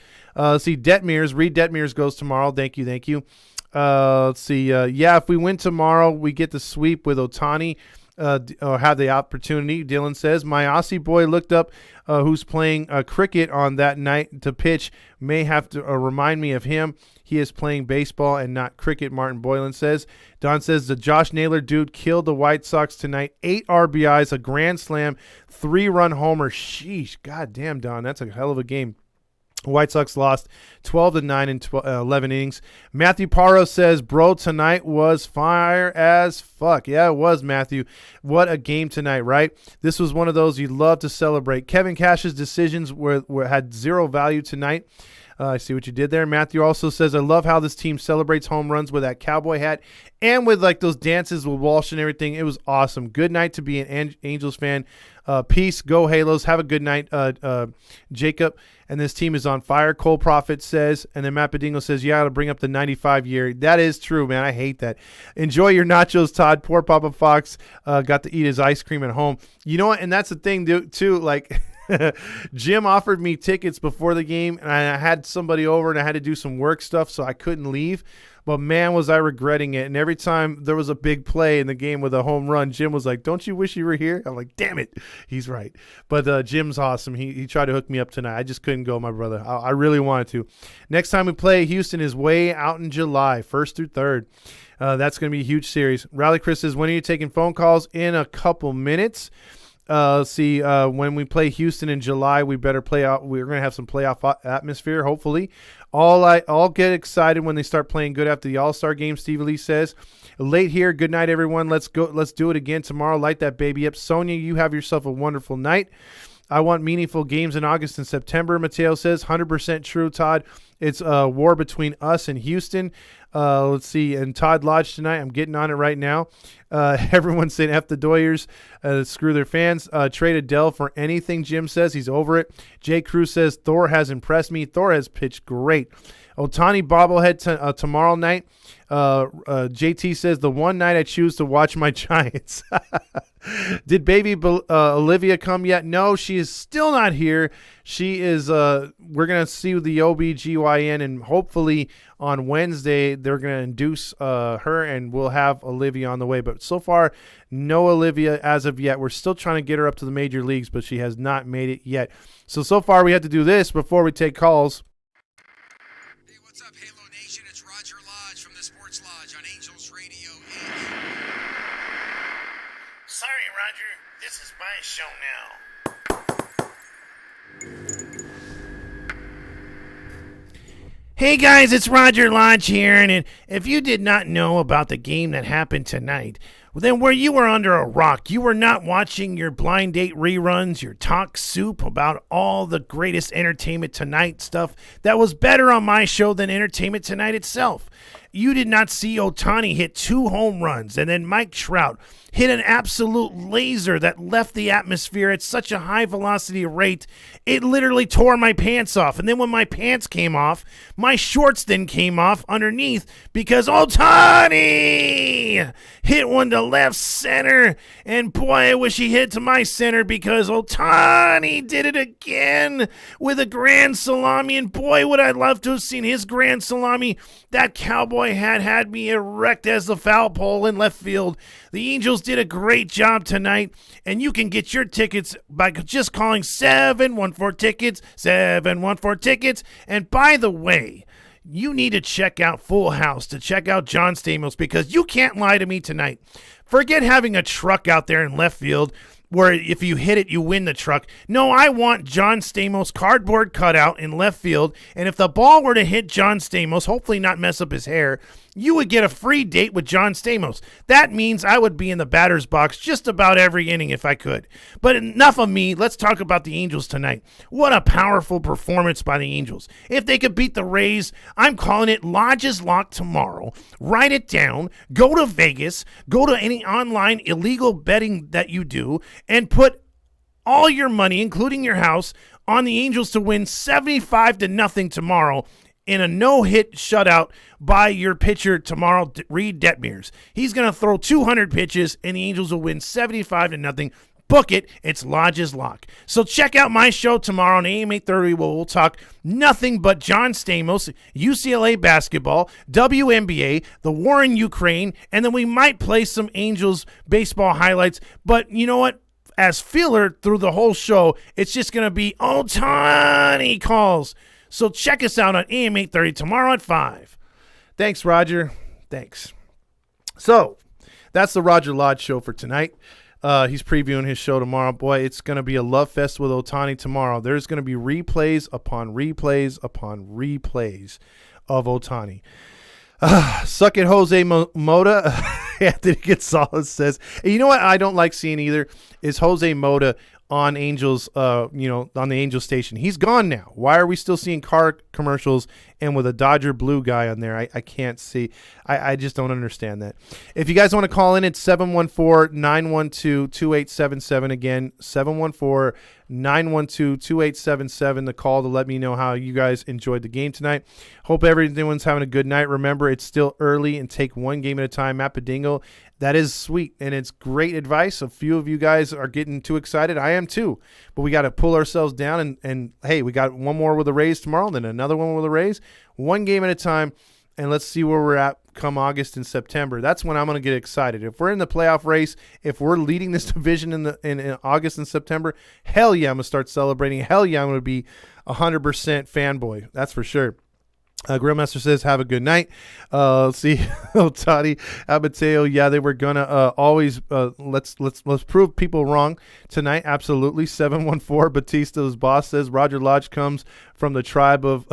See Detmers. Reed Detmers goes tomorrow. Thank you. Let's see. If we win tomorrow, we get the sweep with Ohtani. or have the opportunity. Dylan says, my Aussie boy looked up who's playing cricket on that night to pitch. May have to remind me of him. He is playing baseball and not cricket, Martin Boylan says. Don says, the Josh Naylor dude killed the White Sox tonight. 8 RBIs, a grand slam, 3-run homer. Sheesh. God damn, Don. That's a hell of a game. White Sox lost 12-9 in 11 innings. Matthew Parro says, bro, tonight was fire as fuck. Yeah, it was, Matthew. What a game tonight, right? This was one of those you love to celebrate. Kevin Cash's decisions had zero value tonight. I see what you did there. Matthew also says, I love how this team celebrates home runs with that cowboy hat and with like those dances with Walsh and everything. It was awesome. Good night to be an Angels fan. Peace. Go Halos. Have a good night, Jacob. And this team is on fire. Cole Prophet says, and then Matt Bedingo says, yeah, to bring up the 95 year. That is true, man. I hate that. Enjoy your nachos, Todd. Poor Papa Fox got to eat his ice cream at home. You know what? And that's the thing, too. Like, Jim offered me tickets before the game, and I had somebody over, and I had to do some work stuff, so I couldn't leave. But, man, was I regretting it. And every time there was a big play in the game with a home run, Jim was like, don't you wish you were here? I'm like, damn it. He's right. But Jim's awesome. He tried to hook me up tonight. I just couldn't go, my brother. I really wanted to. Next time we play, Houston is way out in July, 1st through 3rd. That's going to be a huge series. Rally Chris says, when are you taking phone calls? In a couple minutes. Let's see, when we play Houston in July, we better play out. We're going to have some playoff atmosphere, hopefully. I'll get excited when they start playing good after the All-Star game, Steve Lee says. Late here. Good night, everyone. Let's go. Let's do it again tomorrow. Light that baby up. Sonia, you have yourself a wonderful night. I want meaningful games in August and September, Mateo says. 100% true, Todd. It's a war between us and Houston. Let's see. And Todd Lodge tonight. I'm getting on it right now. Everyone's saying F the Doyers. Screw their fans. Trade Adele for anything, Jim says. He's over it. Jay Cruz says, Thor has impressed me. Thor has pitched great. Otani bobblehead tomorrow night. JT says, the one night I choose to watch my Giants. Did baby Olivia come yet? No, she is still not here. She is, we're going to see the OBGYN, and hopefully on Wednesday they're going to induce her, and we'll have Olivia on the way. But so far, no Olivia as of yet. We're still trying to get her up to the major leagues, but she has not made it yet. So far we have to do this before we take calls. What's up, Halo Nation? It's Roger Lodge from the Sports Lodge on Angels Radio. Sorry, Roger. This is my show now. Hey guys, it's Roger Lodge here, and if you did not know about the game that happened tonight, then where you were under a rock, you were not watching your Blind Date reruns, your talk soup about all the greatest Entertainment Tonight stuff that was better on my show than Entertainment Tonight itself. You did not see Otani hit 2 home runs, and then Mike Trout hit an absolute laser that left the atmosphere at such a high velocity rate, it literally tore my pants off. And then when my pants came off, my shorts then came off underneath because Otani hit one to left center. And boy, I wish he hit to my center because Otani did it again with a grand salami. And boy, would I love to have seen his grand salami. That cowboy hat had me erect as the foul pole in left field. The Angels did a great job tonight, and you can get your tickets by just calling 714-TICKETS, 714-TICKETS. And by the way, you need to check out Full House to check out John Stamos because you can't lie to me tonight. Forget having a truck out there in left field where if you hit it, you win the truck. No, I want John Stamos' cardboard cutout in left field, and if the ball were to hit John Stamos, hopefully not mess up his hair, you would get a free date with John Stamos. That means I would be in the batter's box just about every inning if I could. But enough of me. Let's talk about the Angels tonight. What a powerful performance by the Angels. If they could beat the Rays, I'm calling it Lodge's Lock tomorrow. Write it down. Go to Vegas. Go to any online illegal betting that you do and put all your money, including your house, on the Angels to win 75-0 tomorrow in a no-hit shutout by your pitcher tomorrow, Reed Detmers. He's going to throw 200 pitches, and the Angels will win 75-0. Book it. It's Lodge's Lock. So check out my show tomorrow on AM 830 where we'll talk nothing but John Stamos, UCLA basketball, WNBA, the war in Ukraine, and then we might play some Angels baseball highlights. But you know what? As filler through the whole show, it's just going to be Ohtani calls. So check us out on AM 830 tomorrow at 5. Thanks, Roger. Thanks. So that's the Roger Lodge show for tonight. He's previewing his show tomorrow. Boy, it's going to be a love fest with Ohtani tomorrow. There's going to be replays upon replays upon replays of Ohtani. Suck it, Jose Mota. Anthony Gonzalez says, and you know what I don't like seeing either is Jose Mota on Angels, on the Angels station. He's gone now. Why are we still seeing car commercials and with a Dodger blue guy on there? I can't see. I just don't understand that. If you guys want to call in, it's 714-912-2877. Again, 714-912-2877. The call to let me know how you guys enjoyed the game tonight. Hope everyone's having a good night. Remember, it's still early and take one game at a time. Matt Bedingo, that is sweet, and it's great advice. A few of you guys are getting too excited. I am too. But we got to pull ourselves down, and hey, we got one more with the Rays tomorrow, then another one with the Rays. One game at a time, and let's see where we're at come August and September. That's when I'm going to get excited. If we're in the playoff race, if we're leading this division in August and September, hell yeah, I'm going to start celebrating. Hell yeah, I'm going to be 100% fanboy. That's for sure. Grillmaster says, have a good night. Let's see. Ohtani, Abateo, yeah, they were gonna always let's prove people wrong tonight. Absolutely. 714 Batista's boss says Roger Lodge comes from the tribe of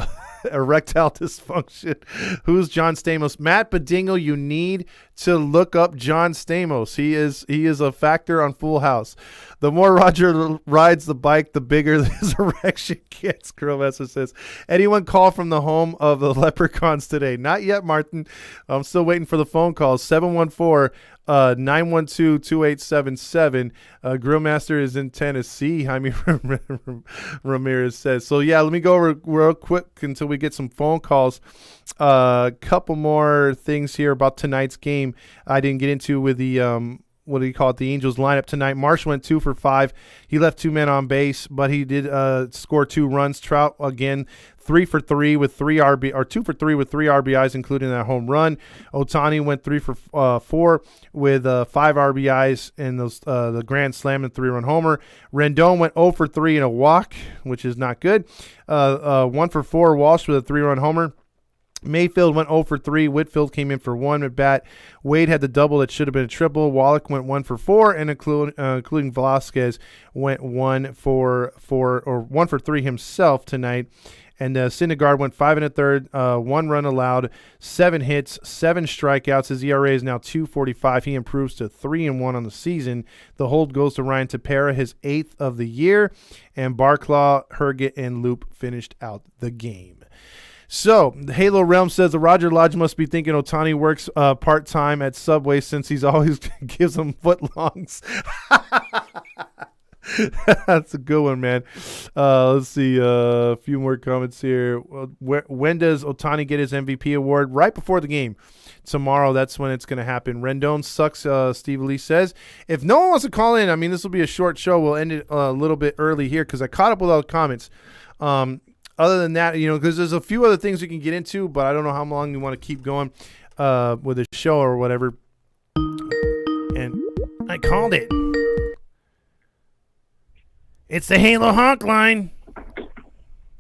erectile dysfunction. Who's John Stamos? Matt Bedingo, you need to look up John Stamos. He is a factor on Full House. The more Roger rides the bike, the bigger his erection gets. Grillmaster says, anyone call from the home of the leprechauns today? Not yet, Martin. I'm still waiting for the phone calls. 714-912-2877. Grillmaster is in Tennessee. Jaime Ramirez says. So, yeah, let me go over real quick until we get some phone calls. A couple more things here about tonight's game I didn't get into with the what do you call it? The Angels lineup tonight. Marsh went 2 for 5. He left 2 men on base, but he did score 2 runs. Trout again 3 for 3 with 2 for 3 with 3 RBIs, including that home run. Ohtani went 3 for 4 with 5 RBIs and those the grand slam and 3-run homer. Rendon went 0 for 3 in a walk, which is not good. 1 for 4 Walsh with a 3-run homer. Mayfield went 0 for 3. Whitfield came in for 1 at bat. Wade had the double that should have been a triple. Wallach went 1 for 4, and including Velasquez went 1 for 3 himself tonight. And Syndergaard went 5 1/3, 1 run allowed, 7 hits, 7 strikeouts. His ERA is now 2.45. He improves to 3-1 on the season. The hold goes to Ryan Tepera, his 8th of the year. And Barclaw, Herget, and Loop finished out the game. So, Halo Realm says the Roger Lodge must be thinking Ohtani works part-time at Subway since he's always gives them footlongs. That's a good one, man. Let's see a few more comments here. When does Ohtani get his MVP award? Right before the game. Tomorrow, that's when it's going to happen. Rendon sucks, Steve Lee says. If no one wants to call in, I mean, this will be a short show. We'll end it a little bit early here because I caught up with all the comments. Other than that, because there's a few other things we can get into, but I don't know how long you want to keep going with the show or whatever. And I called it. It's the Halo Hawk line.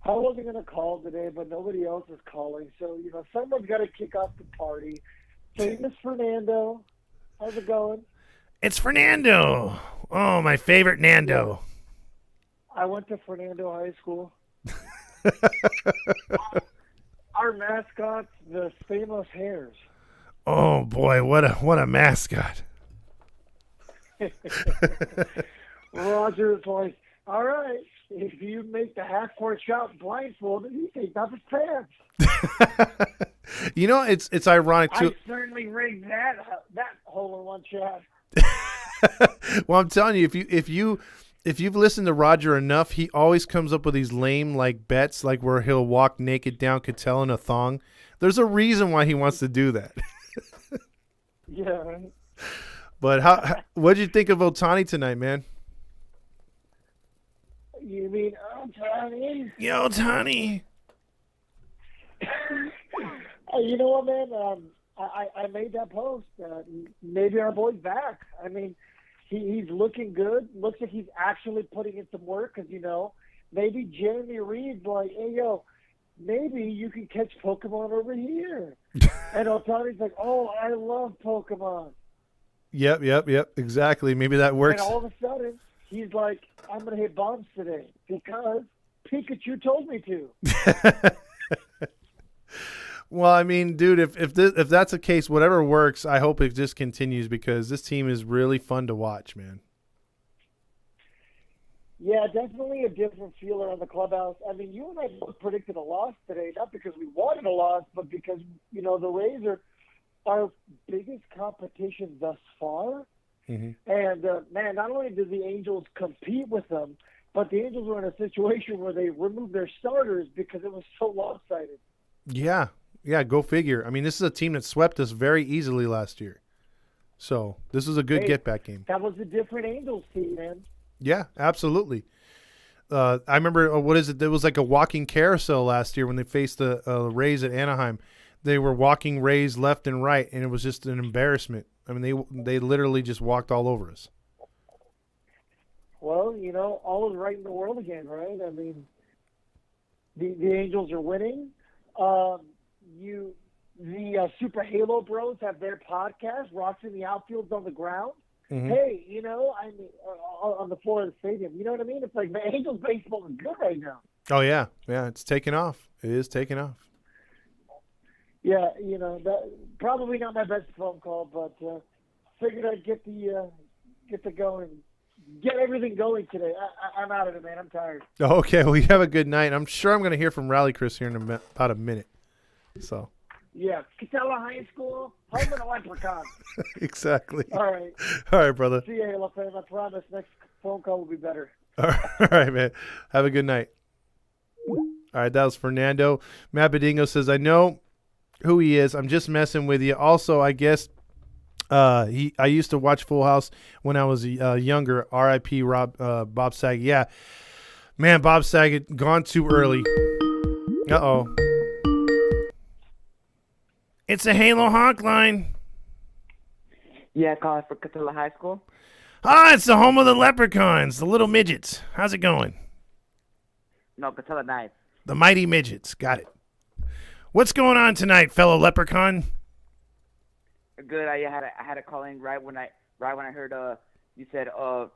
I wasn't going to call today, but nobody else is calling. So, someone's got to kick off the party. Famous Fernando. How's it going? It's Fernando. Oh, my favorite Nando. I went to Fernando High School. Our mascot's the Stamos Hares. Oh boy, what a mascot! Roger's like, all right, if you make the half-court shot blindfolded, you take off his pants. It's ironic too. I certainly rigged that hole-in-one shot. Well, I'm telling you, if you've listened to Roger enough, he always comes up with these lame bets, where he'll walk naked down Cattell in a thong. There's a reason why he wants to do that. Yeah. But what did you think of Ohtani tonight, man? You mean Tony? Yo, Tony. You know what, man? I made that post. Maybe our boy's back. I mean, he's looking good. Looks like he's actually putting in some work because, maybe Jeremy Reed's like, hey, yo, maybe you can catch Pokemon over here. And Otani's like, oh, I love Pokemon. Yep. Exactly. Maybe that works. And all of a sudden, he's like, I'm going to hit bombs today because Pikachu told me to. Well, I mean, dude, if that's the case, whatever works, I hope it just continues because this team is really fun to watch, man. Yeah, definitely a different feel around the clubhouse. I mean, you and I both predicted a loss today, not because we wanted a loss, but because, the Rays are our biggest competition thus far. Mm-hmm. And, man, not only did the Angels compete with them, but the Angels were in a situation where they removed their starters because it was so lopsided. Yeah, go figure. I mean, this is a team that swept us very easily last year. So this is a good get-back game. That was a different Angels team, man. Yeah, absolutely. I remember, what is it? There was like a walking carousel last year when they faced the Rays at Anaheim. They were walking Rays left and right, and it was just an embarrassment. I mean, they literally just walked all over us. Well, all is right in the world again, right? I mean, the Angels are winning. The Super Halo Bros have their podcast, Rocks in the Outfields on the Ground. Mm-hmm. Hey, I mean, on the floor of the stadium. You know what I mean? It's like the Angels baseball is good right now. Oh, yeah. Yeah, it's taking off. It is taking off. Yeah, that probably not my best phone call, but figured I'd get everything going today. I'm out of it, man. I'm tired. Okay, well, you have a good night. I'm sure I'm going to hear from Rally Chris here in about a minute. So. Yeah, Catella High School, home of the Leprechaun. Exactly. All right. All right, brother. See you, Halo fan. I promise next phone call will be better. All right, man. Have a good night. All right, that was Fernando. Matt Bedingo says, I know who he is. I'm just messing with you. Also, I guess I used to watch Full House when I was younger. R.I.P. Bob Saget. Yeah. Man, Bob Saget gone too early. Uh-oh. It's a Halo Hawk line. Yeah, calling for Catella High School. Ah, it's the home of the leprechauns, the little midgets. How's it going? No, Catella Knights. The mighty midgets. Got it. What's going on tonight, fellow leprechaun? Good. I had a call in right when I heard you said I'll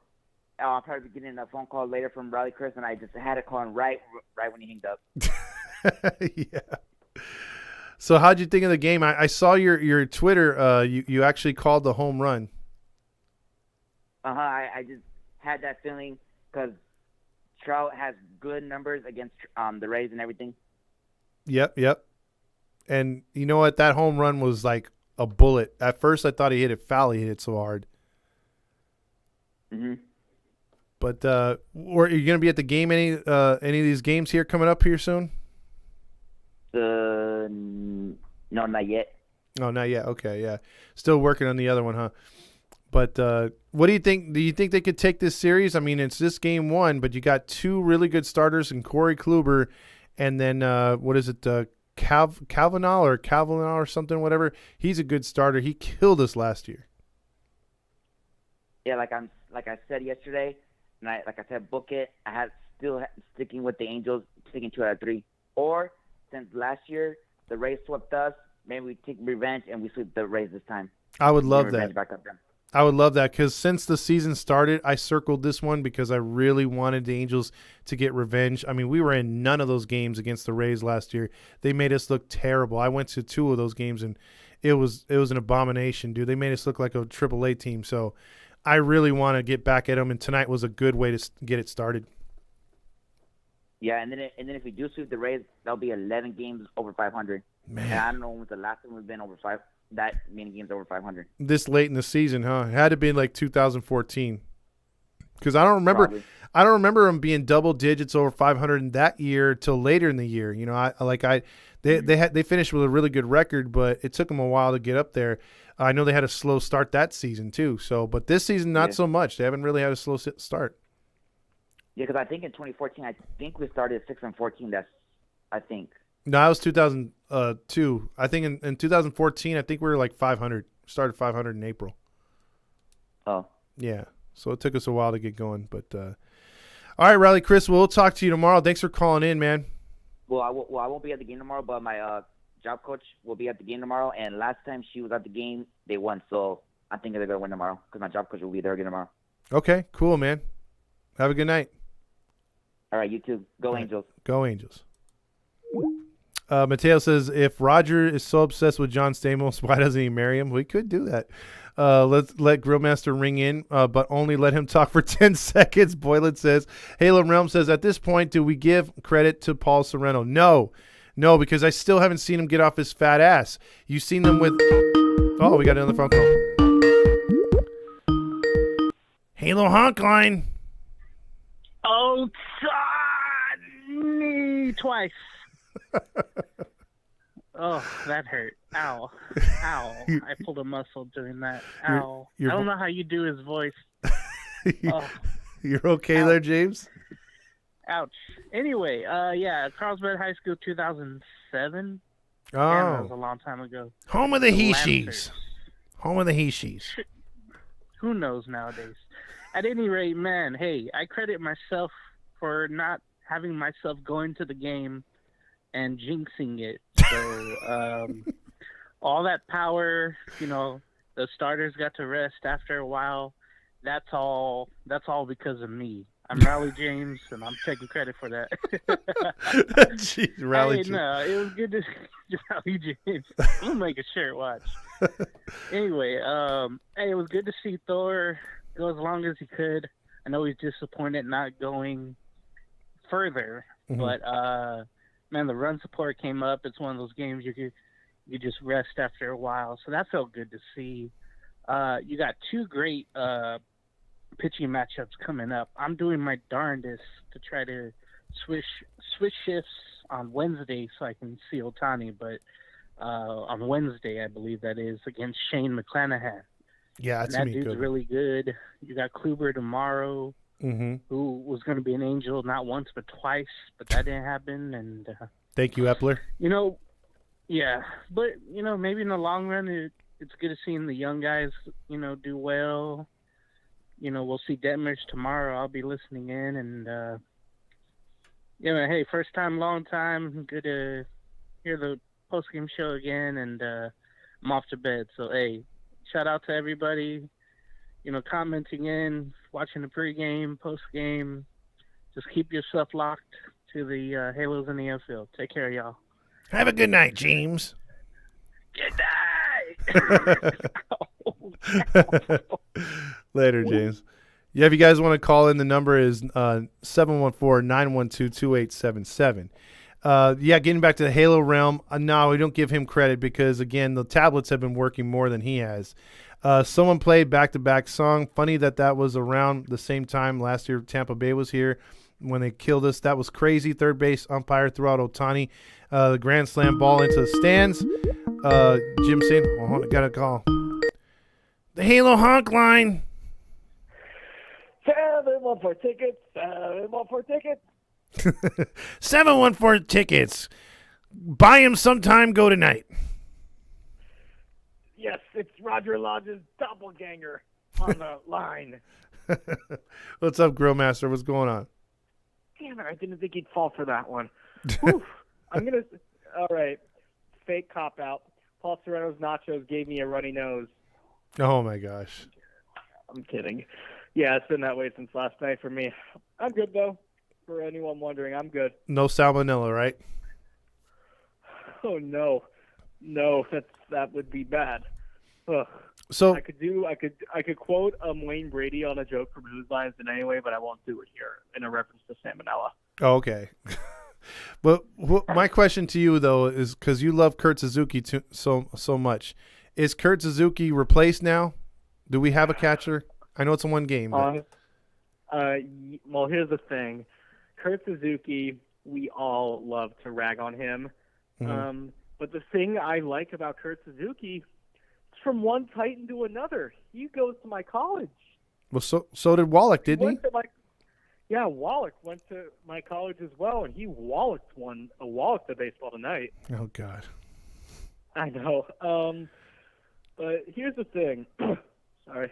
probably be getting a phone call later from Riley Chris, and I just had a call in right when he hanged up. Yeah. So how'd you think of the game? I saw your Twitter. You actually called the home run. I just had that feeling because Trout has good numbers against the Rays and everything. Yep. And you know what? That home run was like a bullet. At first, I thought he hit it foul. He hit it so hard. Mm-hmm. But are you going to be at the game? Any of these games here coming up here soon? No, not yet. Oh, not yet. Okay, yeah. Still working on the other one, huh? But what do you think? Do you think they could take this series? I mean, it's this game one, but you got two really good starters in Corey Kluber, and then what is it, Calvinal or something, whatever. He's a good starter. He killed us last year. Yeah, like I said yesterday, and I said, book it. I had still sticking with the Angels, taking 2 out of 3. Or since last year the Rays swept us, maybe we take revenge and we sweep the Rays this time. I would love Revenge that. back up them. I would love that because since the season started, I circled this one because I really wanted the Angels to get revenge. I mean, we were in none of those games against the Rays last year. They made us look terrible. I went to 2 of those games, and it was an abomination, dude. They made us look like a AAA team. So I really want to get back at them, and tonight was a good way to get it started. Yeah, and then if we do sweep the Rays, that'll be 11 games over 500. Man. And I don't know when was the last time we've been over that many games over 500. This late in the season, huh? It had to be like 2014. Because I don't remember. Probably. I don't remember them being double digits over 500 in that year till later in the year. You know, they finished with a really good record, but it took them a while to get up there. I know they had a slow start that season too. So, but this season not so much. They haven't really had a slow start. Yeah, because I think in 2014, I think we started 6-14. I think. No, that was 2002. I think in 2014, I think we were like 500. Started 500 in April. Oh. Yeah. So it took us a while to get going. But all right, Riley, Chris, we'll talk to you tomorrow. Thanks for calling in, man. Well, I won't be at the game tomorrow, but my job coach will be at the game tomorrow. And last time she was at the game, they won. So I think they're going to win tomorrow because my job coach will be there again tomorrow. Okay, cool, man. Have a good night. All right, you too. Go Angels. Go Angels. Mateo says, if Roger is so obsessed with John Stamos, why doesn't he marry him? We could do that. Let's let Grillmaster ring in, but only let him talk for 10 seconds. Boylan says, Halo Realm says, at this point, do we give credit to Paul Sorrento? No, because I still haven't seen him get off his fat ass. You've seen them with... Oh, we got another phone call. Halo Honk Line. Oh, me twice. Oh, that hurt. Ow. I pulled a muscle doing that. Ow. Your I don't know how you do his voice. Oh. You're okay there, James? Ouch. Anyway, yeah, Carlsbad High School 2007. Oh. Man, that was a long time ago. Home of the The He-She's. Lancers. Home of the He-She's. Who knows nowadays? At any rate, man, hey, I credit myself for not having myself go into the game and jinxing it. So all that power, the starters got to rest after a while. That's all because of me. I'm Raleigh James, and I'm taking credit for that. Jeez, Raleigh James. No, it was good to see Raleigh James. I'm gonna make a shirt. Watch. Anyway, hey, it was good to see Thor go as long as he could. I know he's disappointed not going further, but man, the run support came up. It's one of those games you just rest after a while, so that felt good to see. You got two great pitching matchups coming up. I'm doing my darndest to try to switch shifts on Wednesday so I can see Otani, but on Wednesday, I believe that is, against Shane McClanahan. Yeah, that's that me dude's good. really good. You got Kluber tomorrow, Mm-hmm. who was going to be an Angel not once but twice, but that didn't happen. And Thank you, Epler. yeah, but maybe in the long run, it's good to see the young guys, do well. We'll see Detmers tomorrow. I'll be listening in, and hey, first time, long time. Good to hear the post game show again, and I'm off to bed. So hey, shout out to everybody. Commenting in, watching the pregame, postgame. Just keep yourself locked to the Halos in the infield. Take care, y'all. Have a good night, James. Good night. Later, James. Yeah, if you guys want to call in, the number is 714-912-2877. Yeah, getting back to the Halo realm, no, we don't give him credit because, again, the tablets have been working more than he has. Someone played back-to-back song. Funny that was around the same time last year Tampa Bay was here when they killed us. That was crazy. Third base umpire threw out Otani. The grand slam ball into the stands. Jim saying, I got a call. The Halo Honk Line. 714 tickets. 714 tickets. 714 tickets. Buy him sometime, go tonight. Yes, it's Roger Lodge's doppelganger on the line. What's up, Grillmaster? What's going on? Damn it, I didn't think he'd fall for that one. All right, fake cop-out. Paul Sorrento's nachos gave me a runny nose. Oh, my gosh. I'm kidding. Yeah, it's been that way since last night for me. I'm good, though. For anyone wondering, I'm good. No salmonella, right? Oh, no. No, that would be bad. Ugh. So I could quote Wayne Brady on a joke from Whose Lines in any way, but I won't do it here in a reference to salmonella. Oh, okay. But my question to you though is because you love Kurt Suzuki so much, is Kurt Suzuki replaced now? Do we have a catcher? I know it's a one game. But... Well, here's the thing. Kurt Suzuki, we all love to rag on him. Mm-hmm. But the thing I like about Kurt Suzuki, it's from one Titan to another. He goes to my college. Well, so did Wallach, didn't he? Yeah, Wallach went to my college as well, and he walloped the baseball tonight. Oh God. I know. But here's the thing. Sorry.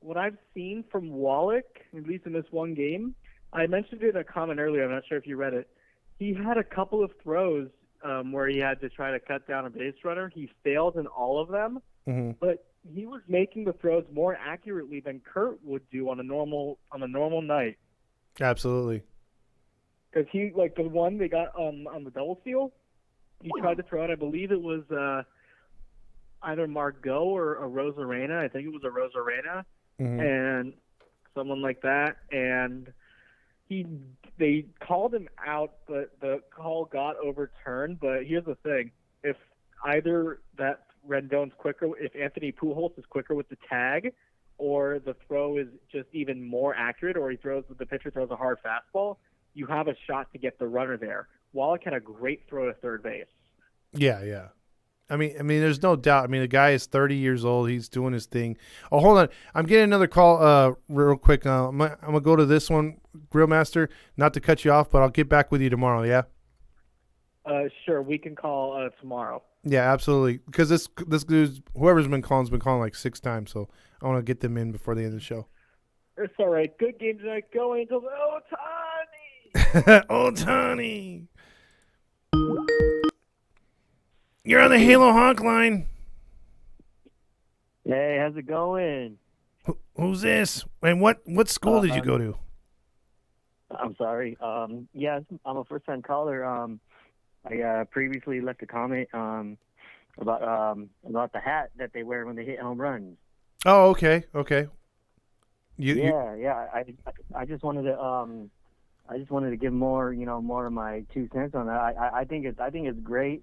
What I've seen from Wallach, at least in this one game, I mentioned it in a comment earlier. I'm not sure if you read it. He had a couple of throws where he had to try to cut down a base runner. He failed in all of them, but he was making the throws more accurately than Kurt would do on a normal night. Absolutely. Because he, like the one they got on the double steal, he tried to throw it. I believe it was either Margot or a Rosarena. I think it was a Rosarena, and someone like that. And they called him out, but the call got overturned. But here's the thing: if either that Rendon's quicker, if Anthony Pujols is quicker with the tag, or the throw is just even more accurate, or the pitcher throws a hard fastball, you have a shot to get the runner there. Wallach had a great throw to third base. Yeah. I mean, there's no doubt. I mean, the guy is 30 years old. He's doing his thing. Oh, hold on. I'm getting another call real quick. I'm gonna go to this one, Grillmaster. Not to cut you off, but I'll get back with you tomorrow. Yeah. Sure, we can call tomorrow. Yeah, absolutely. Because this dude's whoever's been calling has been calling like 6 times, so I want to get them in before the end of the show. It's all right. Good game tonight. Go Angels. Ohtani. Ohtani. You're on the Halo Hawk line. Hey, how's it going? Who's this? And what school did you go to? I'm sorry. Yeah, I'm a first-time caller. I previously left a comment about the hat that they wear when they hit home runs. Oh, okay. Yeah. I just wanted to give more of my 2 cents on that. I think it's great.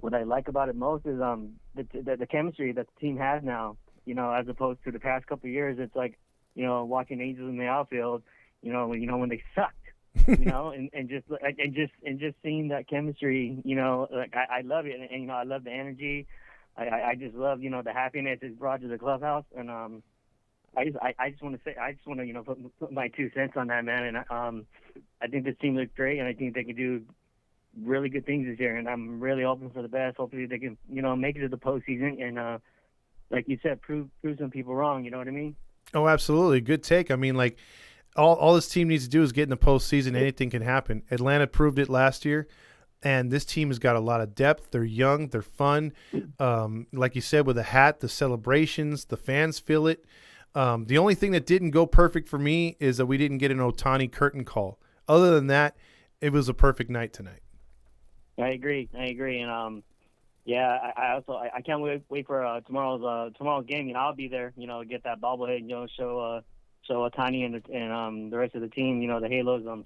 What I like about it most is the chemistry that the team has now. As opposed to the past couple of years, it's like watching Angels in the outfield. When they sucked. and just seeing that chemistry. Like I love it, and I love the energy. I just love the happiness it's brought to the clubhouse, and I just want to put my 2 cents on that, man. And I think this team looks great, and I think they can do really good things this year, and I'm really hoping for the best. Hopefully they can, make it to the postseason and, like you said, prove some people wrong. You know what I mean? Oh, absolutely. Good take. I mean, like all this team needs to do is get in the postseason. Anything can happen. Atlanta proved it last year, and this team has got a lot of depth. They're young. They're fun. Like you said, with the hat, the celebrations, the fans feel it. The only thing that didn't go perfect for me is that we didn't get an Ohtani curtain call. Other than that, it was a perfect night tonight. I agree, and I can't wait for tomorrow's game. I'll be there. Get that bobblehead. Show Ohtani and the rest of the team. The Halos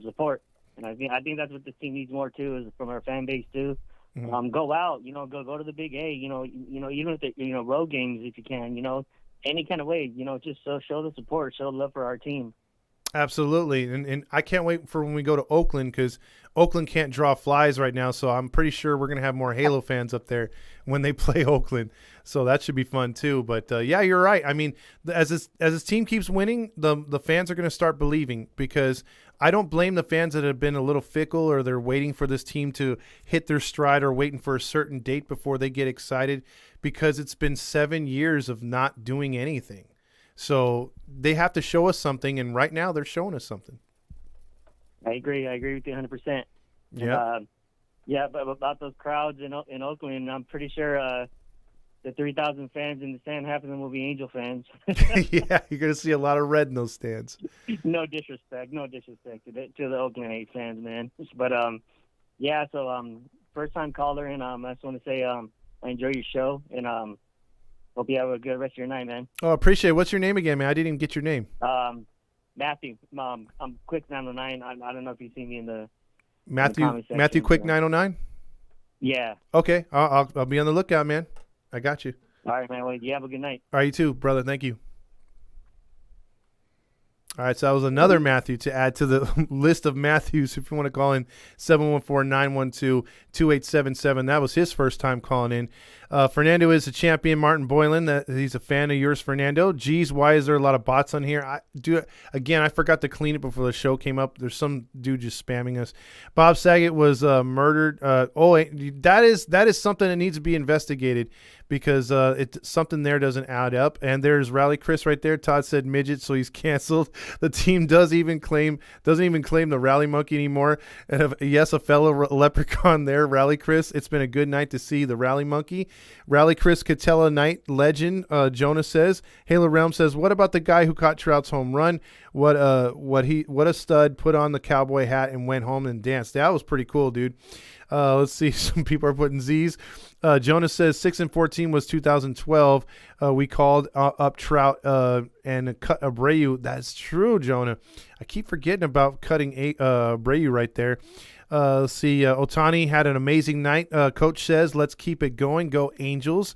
support. And I think that's what this team needs more too, is from our fan base too. Go out. Go to the Big A. Even if the road games if you can. Any kind of way. Just show the support, show the love for our team. Absolutely, and I can't wait for when we go to Oakland, because Oakland can't draw flies right now, so I'm pretty sure we're going to have more Halo fans up there when they play Oakland, so that should be fun too. But yeah, you're right. I mean, as this team keeps winning, the fans are going to start believing, because I don't blame the fans that have been a little fickle, or they're waiting for this team to hit their stride, or waiting for a certain date before they get excited, because it's been 7 years of not doing anything. So they have to show us something, and right now they're showing us something. I agree with you 100%. Yeah. But about those crowds in Oakland, I'm pretty sure the 3,000 fans in the stand, half of them will be Angel fans. Yeah, you're going to see a lot of red in those stands. No disrespect to the Oakland A's fans, man. But so first time caller, and I just want to say I enjoy your show, and hope you have a good rest of your night, man. Oh, appreciate it. What's your name again, man? I didn't even get your name. Matthew. I'm Quick 909. I don't know if you've seen me in the Matthew Quick 909. Yeah. Okay, I'll be on the lookout, man. I got you. All right, man. Well, you have a good night. All right, you too, brother. Thank you. All right, so that was another Matthew to add to the list of Matthews. If you want to call in, 714-912-2877. That was his first time calling in. Fernando is a champion. Martin Boylan, he's a fan of yours, Fernando. Geez, why is there a lot of bots on here? I forgot to clean it before the show came up. There's some dude just spamming us. Bob Saget was murdered. That is something that needs to be investigated, because something there doesn't add up. And there's Rally Chris right there. Todd said midget, so he's canceled. The team doesn't even claim the Rally Monkey anymore. And a fellow leprechaun there, Rally Chris. It's been a good night to see the Rally Monkey. Rally Chris Catella Knight legend. Jonah says. Halo Realm says, what about the guy who caught Trout's home run? What a stud. Put on the cowboy hat and went home and danced. That was pretty cool, dude. Let's see. Some people are putting Z's. Jonas says 6-14 was 2012. We called up Trout and cut Abreu. That's true, Jonah. I keep forgetting about cutting Abreu right there. Let's see. Otani had an amazing night. Coach says, let's keep it going. Go Angels.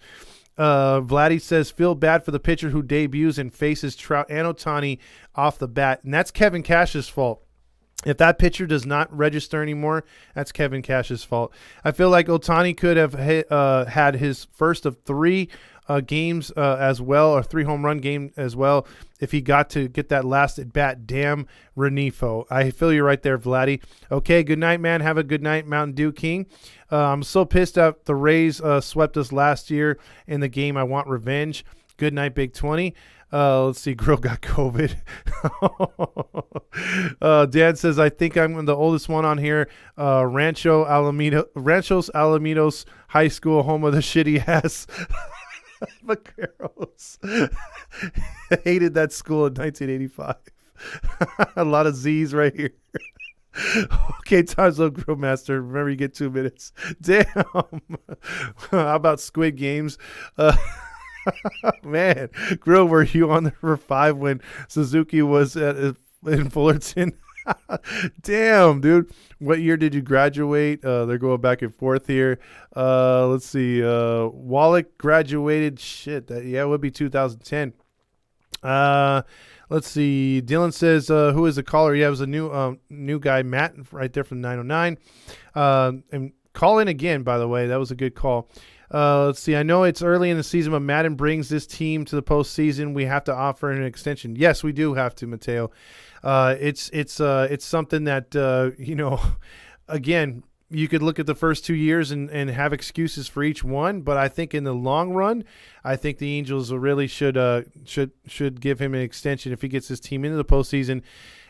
Vladdy says, feel bad for the pitcher who debuts and faces Trout and Otani off the bat. And that's Kevin Cash's fault. If that pitcher does not register anymore, that's Kevin Cash's fault. I feel like Otani could have had his first of 3 games as well, or 3 home run game as well, if he got to get that last at bat. Damn Renifo. I feel you right there, Vladdy. Okay, good night, man. Have a good night, Mountain Dew King. I'm so pissed that the Rays swept us last year in the game. I want revenge. Good night, Big 20. Let's see. Grill got COVID. Dan says, I think I'm the oldest one on here. Ranchos Alamitos High School, home of the shitty ass Vaqueros. Hated that school in 1985. A lot of Z's right here. Okay, time's up, Grill Master. Remember, you get 2 minutes. Damn. How about Squid Games? Man, Grill, were you on there for 5 when Suzuki was in Fullerton? Damn, dude. What year did you graduate? They're going back and forth here. Let's see. Wallach graduated. Shit. It would be 2010. Let's see. Dylan says, who is the caller? Yeah, it was a new guy, Matt, right there from 909. And call in again, by the way. That was a good call. Let's see. I know it's early in the season, but Madden brings this team to the postseason. We have to offer an extension. Yes, we do have to, Mateo. It's something that again, you could look at the first 2 years and have excuses for each one, but I think in the long run, I think the Angels really should give him an extension if he gets his team into the postseason.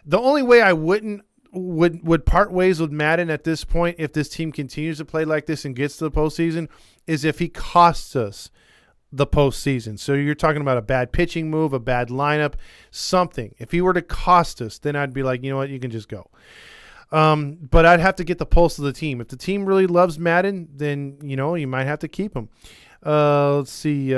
The only way I would part ways with Madden at this point, if this team continues to play like this and gets to the postseason, is if he costs us the postseason. So you're talking about a bad pitching move, a bad lineup, something. If he were to cost us, then I'd be like, you know what, you can just go. But I'd have to get the pulse of the team. If the team really loves Madden, then, you might have to keep him. Let's see.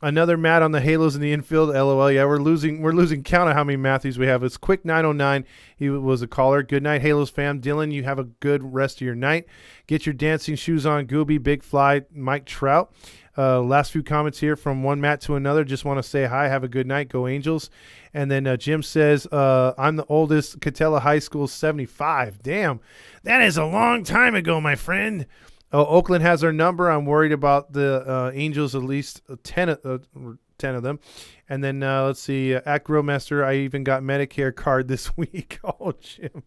Another Matt on the Halos in the infield. LOL. Yeah, we're losing count of how many Matthews we have. It's Quick 909. He was a caller. Good night, Halos fam. Dylan, you have a good rest of your night. Get your dancing shoes on. Gooby, Big Fly, Mike Trout. Last few comments here from one Matt to another. Just want to say hi. Have a good night. Go Angels. And then Jim says, I'm the oldest. Catella High School, 75. Damn. That is a long time ago, my friend. Oakland has our number. I'm worried about the Angels, at least 10 of them. And then let's see, at Grillmaster, I even got Medicare card this week. Oh, Jim.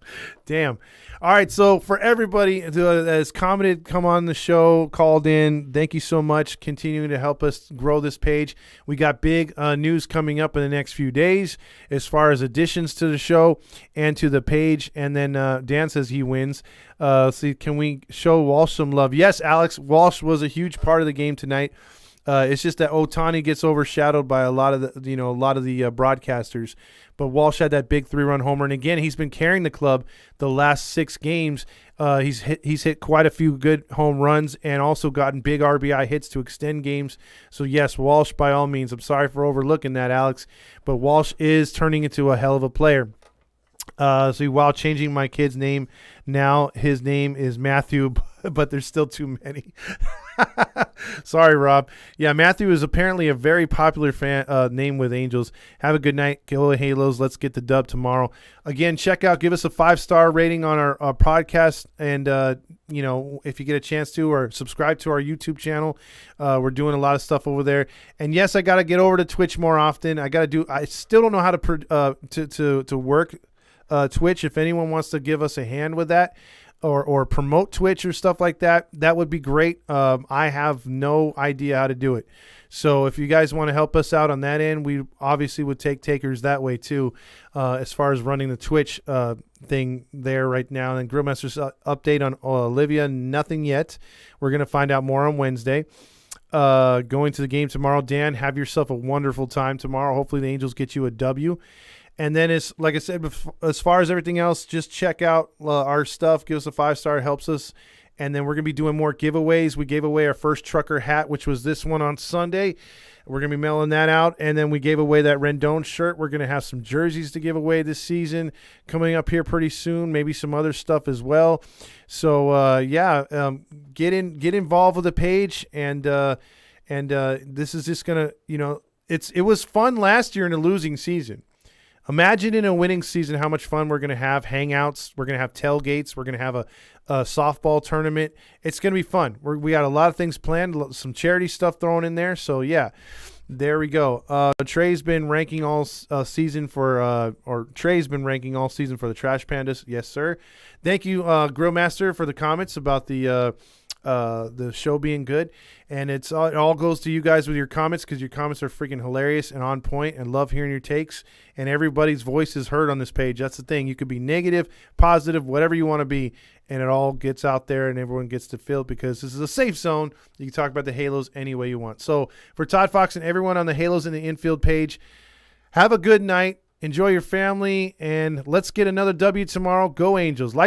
Damn. All right, so for everybody that has commented, come on the show, called in, thank you so much. Continuing to help us grow this page. We got big news coming up in the next few days as far as additions to the show and to the page. And then Dan says he wins. See, can we show Walsh some love? Yes, Alex, Walsh was a huge part of the game tonight. It's just that Otani gets overshadowed by a lot of the broadcasters. But Walsh had that big 3-run homer, and again, he's been carrying the club the last 6 games. He's hit quite a few good home runs and also gotten big RBI hits to extend games. So yes, Walsh by all means. I'm sorry for overlooking that, Alex, but Walsh is turning into a hell of a player. So while changing my kid's name now, his name is Matthew, but there's still too many. Sorry, Rob. Yeah, Matthew is apparently a very popular name with Angels. Have a good night. Go Halos. Let's get the dub tomorrow. Again, give us a 5-star rating on our podcast. And, if you get a chance to, or subscribe to our YouTube channel. We're doing a lot of stuff over there. And yes, I got to get over to Twitch more often. I still don't know how to work Twitch. If anyone wants to give us a hand with that, or promote Twitch or stuff like that, that would be great. I have no idea how to do it. So if you guys want to help us out on that end, we obviously would take takers that way too, as far as running the Twitch thing there right now. And Grillmaster's update on Olivia, nothing yet. We're going to find out more on Wednesday. Going to the game tomorrow. Dan, have yourself a wonderful time tomorrow. Hopefully the Angels get you a W. And then, like I said, as far as everything else, just check out our stuff. Give us a 5-star. It helps us. And then we're going to be doing more giveaways. We gave away our first trucker hat, which was this one on Sunday. We're going to be mailing that out. And then we gave away that Rendon shirt. We're going to have some jerseys to give away this season coming up here pretty soon. Maybe some other stuff as well. So, get involved with the page. And this is just going to, it was fun last year in a losing season. Imagine in a winning season how much fun we're going to have, hangouts, we're going to have tailgates, we're going to have a softball tournament. It's going to be fun. We got a lot of things planned, some charity stuff thrown in there. So, yeah, there we go. Trey's been ranking all season Trey's been ranking all season for the Trash Pandas. Yes, sir. Thank you, Grillmaster, for the comments about the show being good. And it all goes to you guys with your comments, because your comments are freaking hilarious and on point, and love hearing your takes. And everybody's voice is heard on this page. That's the thing. You could be negative, positive, whatever you want to be, and it all gets out there and everyone gets to feel it, because this is a safe zone. You can talk about the Halos any way you want. So for Todd Fox and everyone on the Halos in the Infield page, have a good night. Enjoy your family, and let's get another W tomorrow. Go Angels. Light